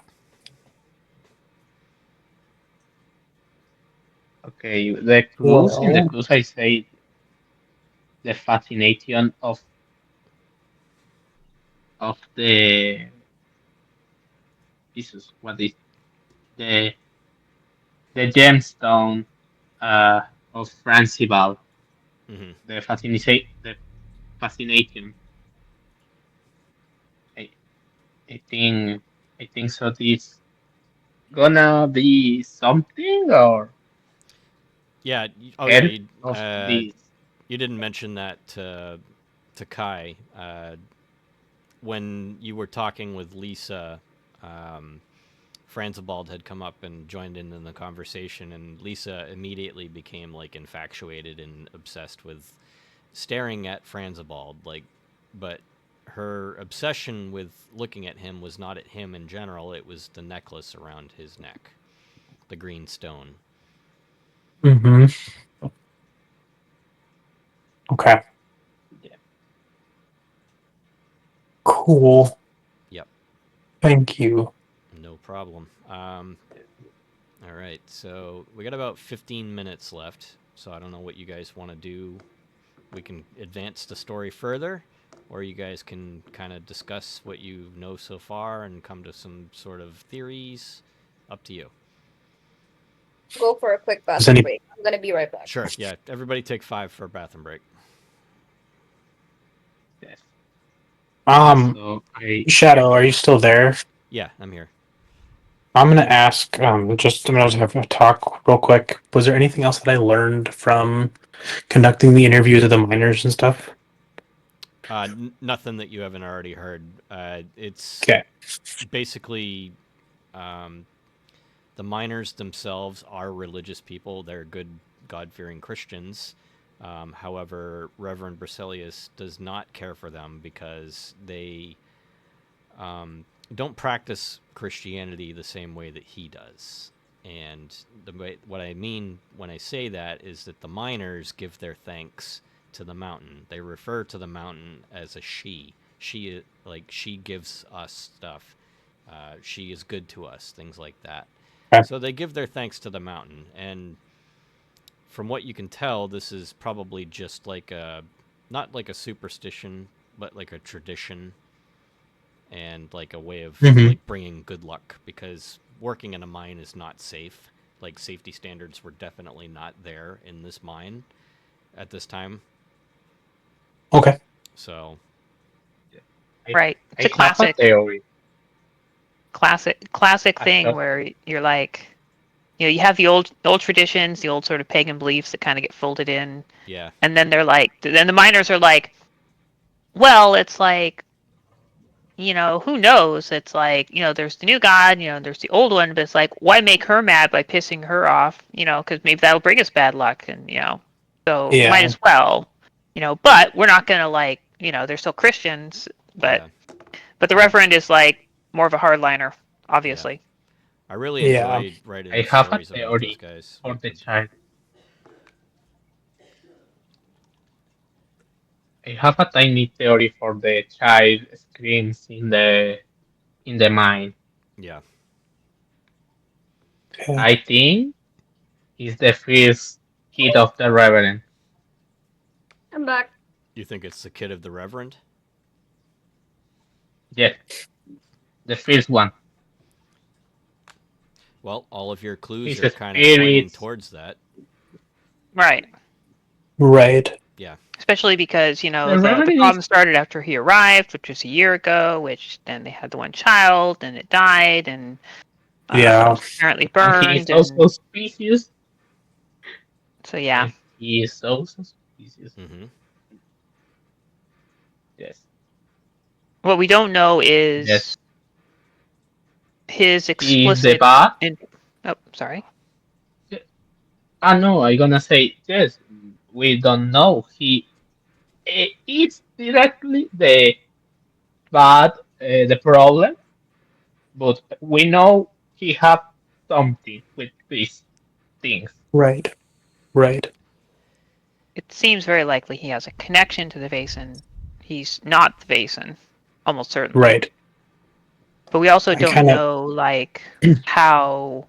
okay. The clues in the Well, clues I say the fascination of the Jesus. What is the the gemstone of Francival? Mm-hmm. The fascination. I, I think so. This gonna be something or Yeah. Oh, yeah. head of this. You didn't mention that to Kai. When you were talking with Lisa, Franzibald had come up and joined in the conversation, and Lisa immediately became like infatuated and obsessed with staring at Franzibald. But her obsession with looking at him was not at him in general; it was the necklace around his neck, the green stone. mm-hmm. Okay. Yeah. Cool. Yep, Thank you. no problem. All right, so we got about 15 minutes left, so I don't know what you guys want to do. We can advance the story further, or you guys can kind of discuss what you know so far and come to some sort of theories. Up to you. Go for a quick Does bathroom any break. I'm gonna be right back. Sure, yeah, everybody take 5 for a bathroom break. Yes. um So I Shadow, are you still there? Yeah, I'm here. I'm gonna ask, just I'm gonna have a talk real quick. Was there anything else that I learned from conducting the interviews of the miners and stuff? Nothing that you haven't already heard. It's Okay. basically Um, the miners themselves are religious people. They're good, God fearing Christians. However, Reverend Bruselius does not care for them because they don't practice Christianity the same way that he does. And what I mean when I say that is that the miners give their thanks to the mountain. They refer to the mountain as a she. She gives us stuff. She is good to us, things like that. Okay. So they give their thanks to the mountain. And from what you can tell, this is probably just like not like a superstition, but like a tradition and like a way of Hmm. like bringing good luck because working in a mine is not safe. Like safety standards were definitely not there in this mine at this time. Okay. So, I, Right. It's I a have a classic, theory. classic I thing have, where you're like, you have the old traditions, the old sort of pagan beliefs that kind of get folded in, yeah. and then then the miners are like, well, it's like, who knows? It's like, there's the new god, there's the old one, but it's like, why make her mad by pissing her off? Because maybe that'll bring us bad luck, and so might Yeah. as well, But we're not gonna like, they're still Christians, but Yeah. the Reverend is like more of a hardliner, Yeah. obviously. I really Yeah. enjoyed writing I have a stories about those theory guys. for the child. I have a tiny theory for the child screams in the mine. Yeah. Okay. I think it's the first kid of the Reverend. I'm back. You think it's the kid of the Reverend? Yes, the first one. Well, all of your clues His are kind of pointing spirits. towards that. Right. Right. Yeah. Especially because, The the Reverend is problem started after he arrived, which was a year ago, which then they had the one child, and it died, and Yeah. apparently and he is burned, so and suspicious. so yeah. And he is so suspicious. Mm-hmm. Yes. What we don't know Yes. is his He is the explicit. bad. Oh, sorry. Ah, no, I'm gonna say yes. We don't know. It's directly the bad, the problem, but we know he have something with these things. Right. Right. It seems very likely he has a connection to the Vason. He's not the Vason, almost certainly. Right. But we also I don't kind of. know like how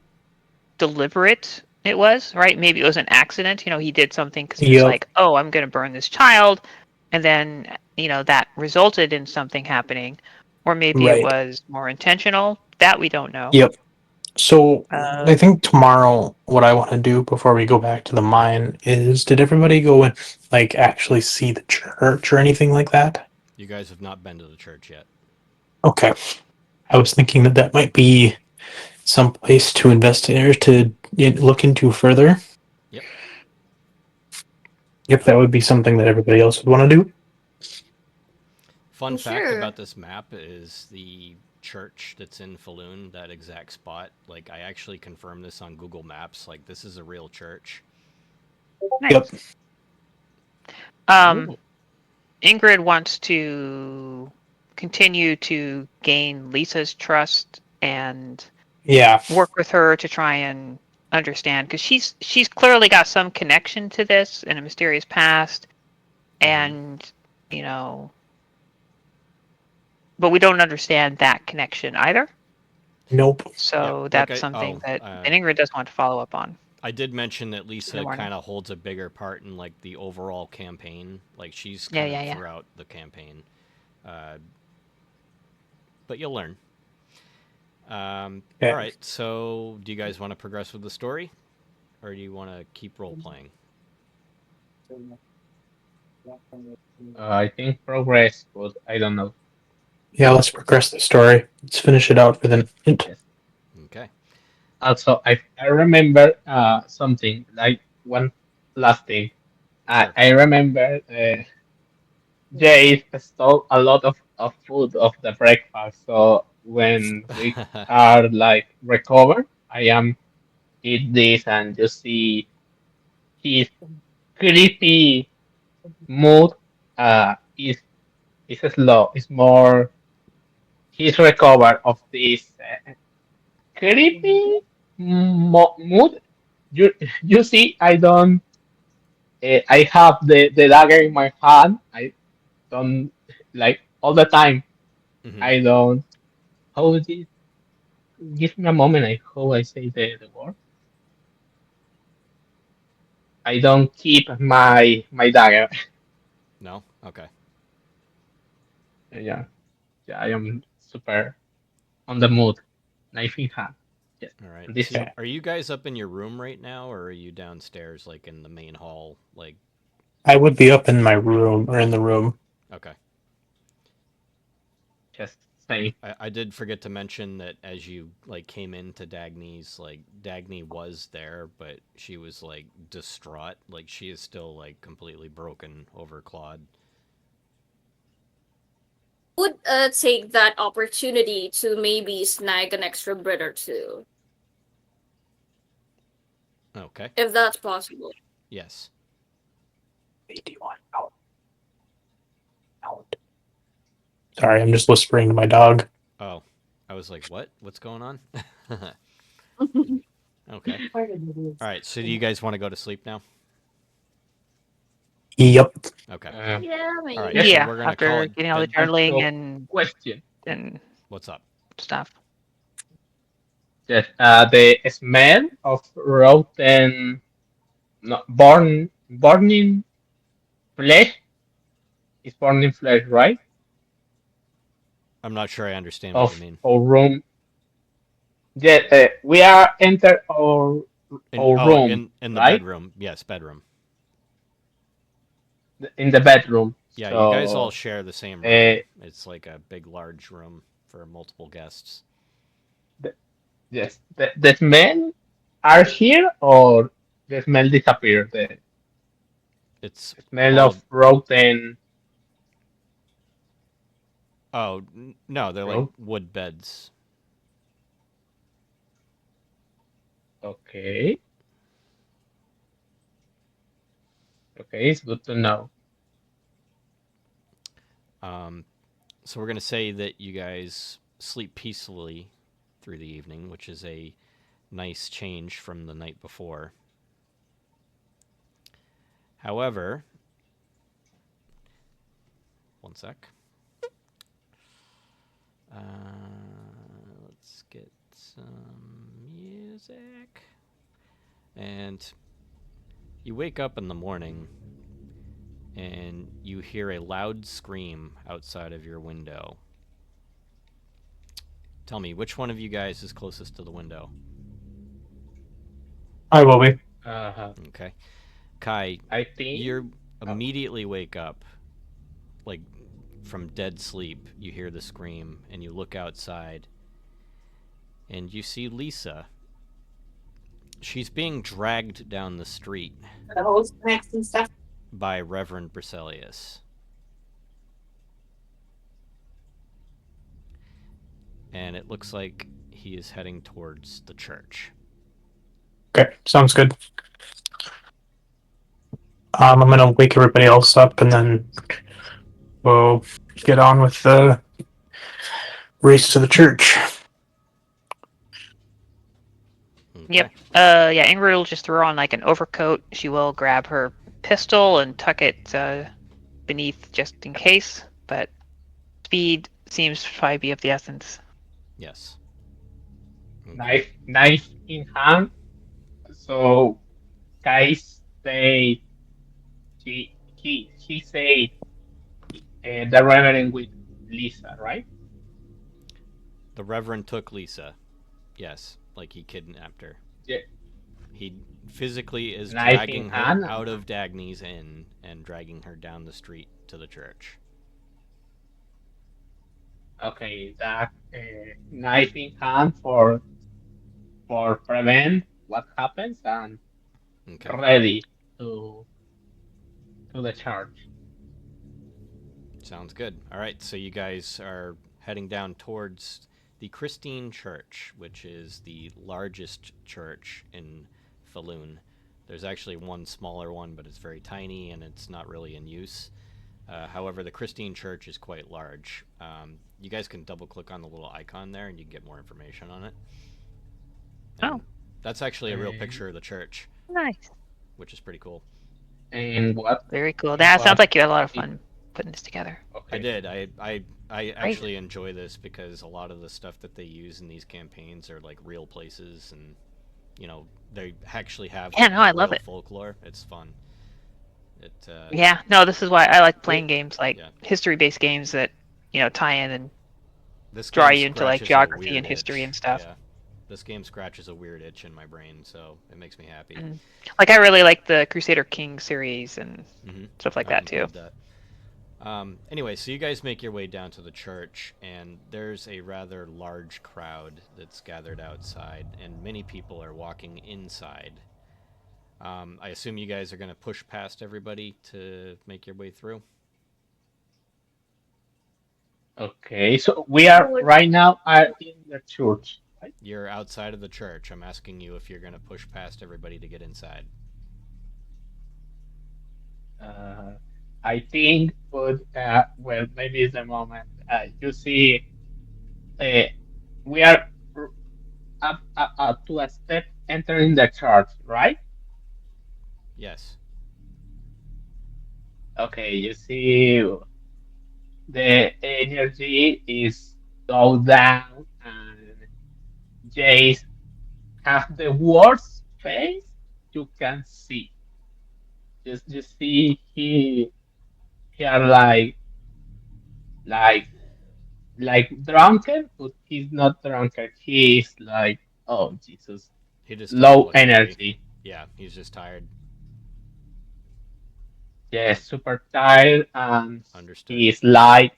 deliberate it was, right? Maybe it was an accident. He did something because he was Yep. like, "Oh, I'm going to burn this child," and then that resulted in something happening, or maybe it Right. was more intentional. That we don't know. Yep. So I Uh, think tomorrow, what I want to do before we go back to the mine is, did everybody go and like actually see the church or anything like that? You guys have not been to the church yet. Okay. I was thinking that that might be some place to investigate or to look into further. Yep. If that would be something that everybody else would want to do. Fun fact Sure. about this map is the church that's in Falun, that exact spot. Like, I actually confirmed this on Google Maps. Like, this is a real church. Yep. nice. Um, Ooh. Ingrid wants to continue to gain Lisa's trust and Yeah. work with her to try and understand because she's clearly got some connection to this in a mysterious past, Mm-hmm. and you know but we don't understand that connection either, Nope. Yep. so Like that's something that uh, Ingrid does want to follow up on I did mention that in the Lisa morning. kind of holds a bigger part in like the overall campaign. Like she's Yeah, kind of yeah, yeah. throughout the campaign, uh, but you'll learn. All Okay. right. So, do you guys want to progress with the story, or do you want to keep role playing? I think progress, but I don't know. Yeah, let's progress the story. Let's finish it out with an hint. Yes. Okay. Also, I remember something like one last thing. Sure. I remember Jay stole a lot of food of the breakfast. So when we are like recovered, I am eat this and you see his creepy mood is slow. It's more he's recovered of this creepy mood. You you see, I don't. I have the dagger in my hand. I don't like all the time. Hmm. I don't. How is it? Give me a moment. I how I say the word. I don't keep my dagger. No. Okay. Yeah, yeah. I am super on the mood. Knife in hand. Yes. All right. And this So, is are you guys up in your room right now, or are you downstairs, like in the main hall? Like, I would be up in my room or in the room. okay. just same. I did forget to mention that as you like came into Dagny's, like Dagny was there, but she was like distraught. Like she is still like completely broken over Claude. Would take that opportunity to maybe snag an extra bread or two, Okay. if that's possible. Yes. Hey, do you want out? Out. Sorry, I'm just whispering to my dog. Oh, I was like, what? What's going on? Okay. All right. So do you guys want to go to sleep now? Yep. Okay. Yeah, All right. maybe. So Yes. we're Yeah, gonna call after it getting all the bed. journaling So question. and What's up? stuff. Yes. The smell of rotten, no, burning flesh is burning flesh, right? I'm not sure I understand what you Of mean. our room. Yeah, we are enter In our room, in the right? bedroom. Yes, bedroom. In the bedroom. Yeah, you guys all So, share the same uh, room. It's like a big, large room for multiple guests. the, yes, the smell are here or the smell disappear? The It's smell all. of rotten. Oh no, they're like Rot. wood beds. Okay, okay, it's good to know. Um, so we're gonna say that you guys sleep peacefully through the evening, which is a nice change from the night before. However, one sec. Let's get some music. And you wake up in the morning and you hear a loud scream outside of your window. Tell me, which one of you guys is closest to the window? I will be. Uh, Okay. Kai, I think. you Oh, immediately wake up, like from dead sleep. You hear the scream and you look outside and you see Lisa. She's being dragged down the street by Reverend Bruselius. And it looks like he is heading towards the church. Okay, sounds good. I'm gonna wake everybody else up and then we'll get on with the race to the church. Okay. Yep. Yeah, Ingrid will just throw on like an overcoat. She will grab her pistol and tuck it beneath just in case, but speed seems to probably be of the essence. Yes. Okay. knife in hand. So, guys say he said the Reverend with Lisa, right? The Reverend took Lisa. Yes, like he kidnapped her. Yeah, He physically is knife in dragging her hand. out of Dagny's inn and dragging her down the street to the church. Okay, that knife in hand for prevent what happens and Okay. ready to to the charge. Sounds good. All right, so you guys are heading down towards the Christine Church, which is the largest church in Falun. There's actually one smaller one, but it's very tiny and it's not really in use. However, the Christine Church is quite large. You guys can double click on the little icon there and you can get more information on it. And Oh. that's actually a real picture of the church, Nice. which is pretty cool. And what? Very cool. And That sounds what? like you had a lot of It, fun putting this together. okay. I did. I Great. actually enjoy this because a lot of the stuff that they use in these campaigns are like real places, and they actually have Yeah, no, I love real it. folklore. It's fun. It Yeah, no, this is why I like playing It, games like yeah. history-based games that tie in and This draw game you into like scratches a geography and weird history itch. and stuff. Yeah, this game scratches a weird itch in my brain, so it makes me happy. Like I really like the Crusader King series and stuff like I that haven't too. played that. Anyway, so you guys make your way down to the church, and there's a rather large crowd that's gathered outside, and many people are walking inside. I assume you guys are going to push past everybody to make your way through. okay. So we are right now are in the church, right? You're outside of the church. I'm asking you if you're going to push past everybody to get inside. Uh, I think, but well, maybe it's the moment. You see, uh, we are up to a step entering the church, right? Yes. Okay, you see, the energy is so down, and Jace have the worst face you can see. Just you see, he are like like drunken, but he's not drunken. He's like, oh Jesus, He just doesn't low look happy. energy. Yeah, he's just tired. Yes, super tired, and Understood. his light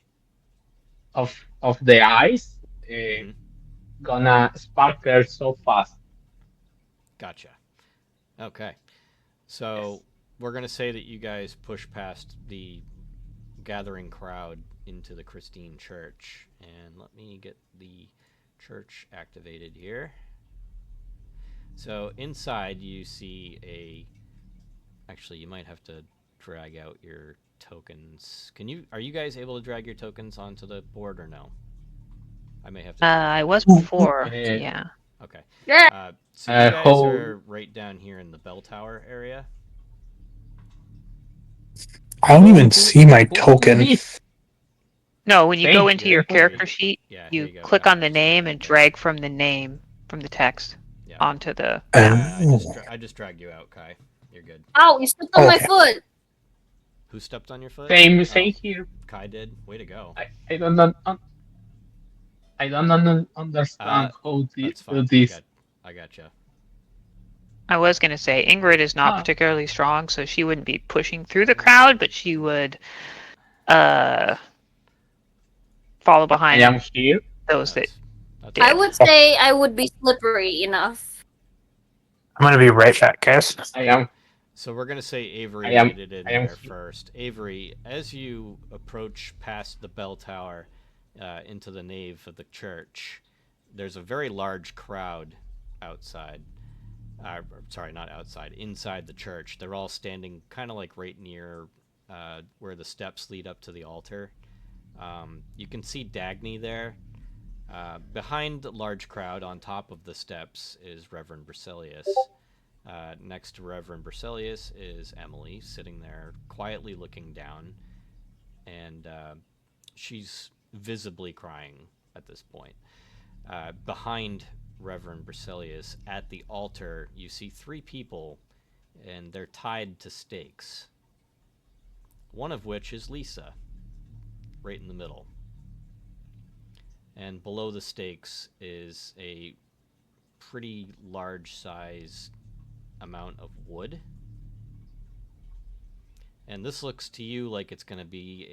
of the eyes Mm-hmm. gonna sparkle so fast. Gotcha. Okay. Yes. So we're going to say that you guys push past the gathering crowd into the Christine Church. And let me get the church activated here. So inside you see a. Actually, you might have to drag out your tokens. Are you guys able to drag your tokens onto the board or no? I may have to change I that. was before. Uh, Yeah. Okay. Yeah. So you guys whole are right down here in the bell tower area. I don't even who see my who token. this? No, when you go Thank into you. your Here character you, sheet, yeah, here you you go, click Kai. on I the just put it name right and there. drag from the name from the text Yeah. onto the. I just dragged you out, Kai. You're good. Ow, you stepped on my Okay. foot. Who stepped on your foot? Same Oh, here. Kai did. Way to go. I don't I don't understand how That's do fine. this. I gotcha. I was going to say Ingrid is not Ah, particularly strong, so she wouldn't be pushing through the crowd, but she would uh, follow I behind am here. those that That's I did. fine. would say I would be slippery enough. I'm gonna be right back, guys. I am So we're gonna say Avery I am made it in I am there here. first. Avery, as you approach past the bell tower into the nave of the church, there's a very large crowd outside. Sorry, not outside. Inside the church, they're all standing kind of like right near where the steps lead up to the altar. You can see Dagny there. Behind the large crowd, on top of the steps, is Reverend Bruselius. Next to Reverend Bruselius is Emily, sitting there quietly looking down, and she's visibly crying at this point. Behind Reverend Bruselius, at the altar, you see three people, and they're tied to stakes. One of which is Lisa, right in the middle. And below the stakes is a pretty large size amount of wood. And this looks to you like it's going to be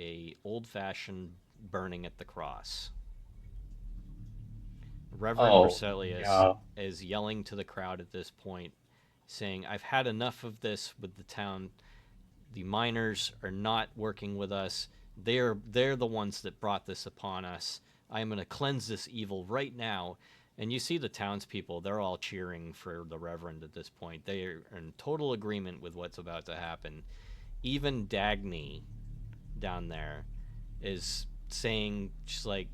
a old-fashioned burning at the cross. Reverend Oh Bruselius yeah. is yelling to the crowd at this point, saying, I've had enough of this with the town. The miners are not working with us. They're the ones that brought this upon us. I am going to cleanse this evil right now. And you see the townspeople, they're all cheering for the Reverend at this point. They are in total agreement with what's about to happen. Even Dagny down there is saying, she's like,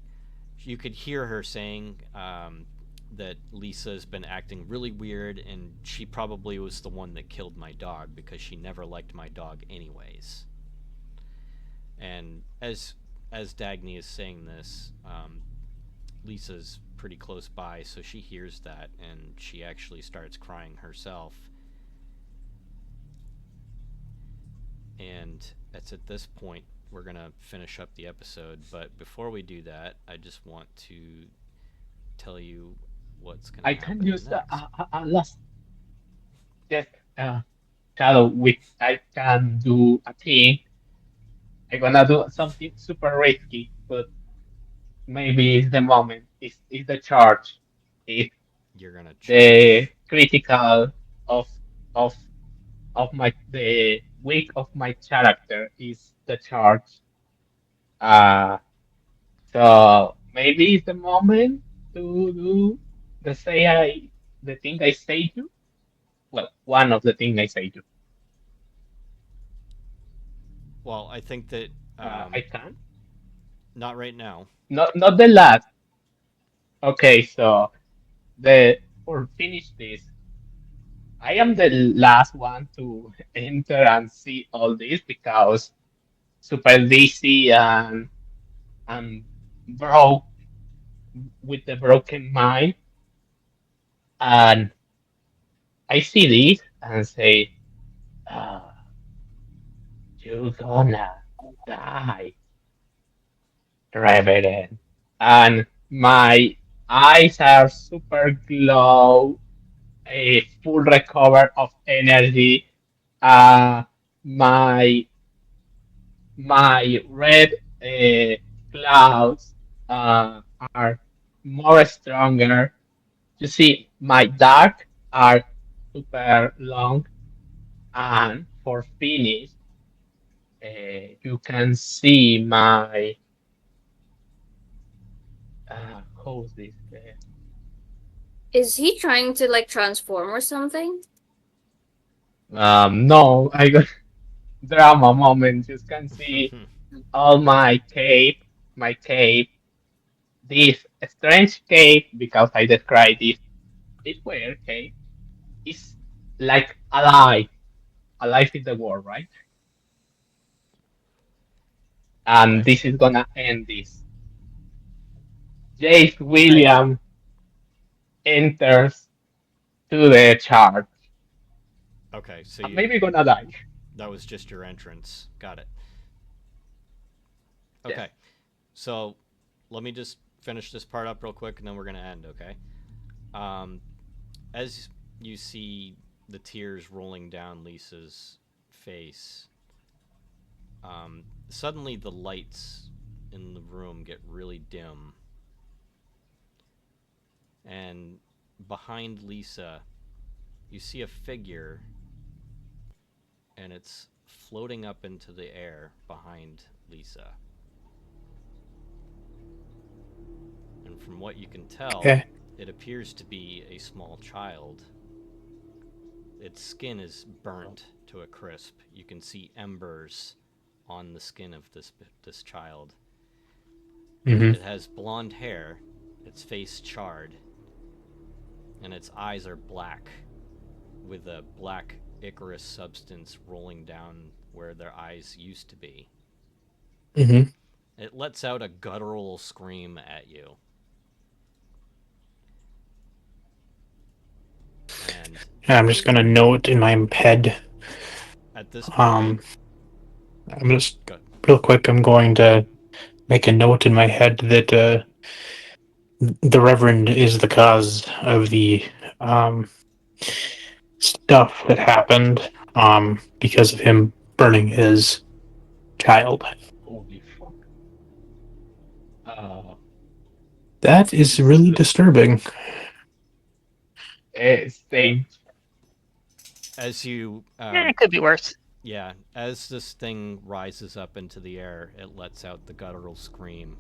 you could hear her saying that Lisa's been acting really weird, and she probably was the one that killed my dog because she never liked my dog anyways. And as Dagny is saying this, Lisa's pretty close by, so she hears that, and she actually starts crying herself. And it's at this point we're gonna finish up the episode. But before we do that, I just want to tell you what's gonna I can happen use next. a last just shadow with I can do a thing. I'm gonna do something super risky, but maybe it's the moment. It's the charge. It's You're gonna the charge. critical of of of my the week of my character is the charge. Uh so maybe it's the moment to do the thing I say to. Well, one of the things I say to. Well, I think that I can. not right now. Not the last. Okay, so the for finish this, I am the last one to enter and see all this because Super DC and broke with the broken mind, and I see this and say, oh, "You're gonna die, Reverend," and my eyes are super glow, a full recover of energy. Uh, my my red clouds uh, are more stronger. You see, my dark are super long, and for finish, you can see my how's this? Is he trying to like transform or something? No, I got drama moment. You can see all my cape, this strange cape because I described this weird cape is like alive. Alive is the word, right? And Okay. this is gonna end this. Jace William enters to the chart. Okay. So I'm you maybe gonna die. that was just your entrance. Got it. Yes. Okay. So let me just finish this part up real quick, and then we're gonna end. Okay. Um, as you see the tears rolling down Lisa's face, suddenly the lights in the room get really dim, and behind Lisa, you see a figure, and it's floating up into the air behind Lisa. And from what you can tell, Okay. it appears to be a small child. Its skin is burnt to a crisp. You can see embers on the skin of this child. Hmm. It has blonde hair, its face charred, and its eyes are black, with a black ichorous substance rolling down where their eyes used to be. Hmm. It lets out a guttural scream at you. And I'm just gonna note in my head. at this point, Um, I'm just go, real quick. I'm going to make a note in my head that the Reverend is the cause of the um, stuff that happened because of him burning his child. Holy fuck. Uh, That is really look, disturbing. same. as you It could be worse. yeah, as this thing rises up into the air, it lets out the guttural scream.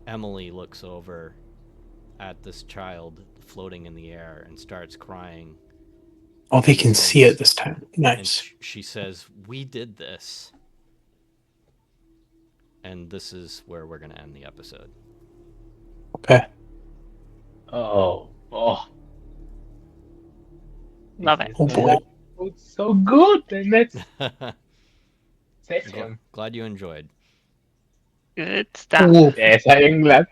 Emily looks over at this child floating in the air and starts crying. Oh, they She can see says- it this time. And Nice. she says, "We did this." And this is where we're going to end the episode. Okay. Oh, Love this it. is Oh boy. so good. The next session. Glad you enjoyed. Good stuff. Oh, Yes, I am glad.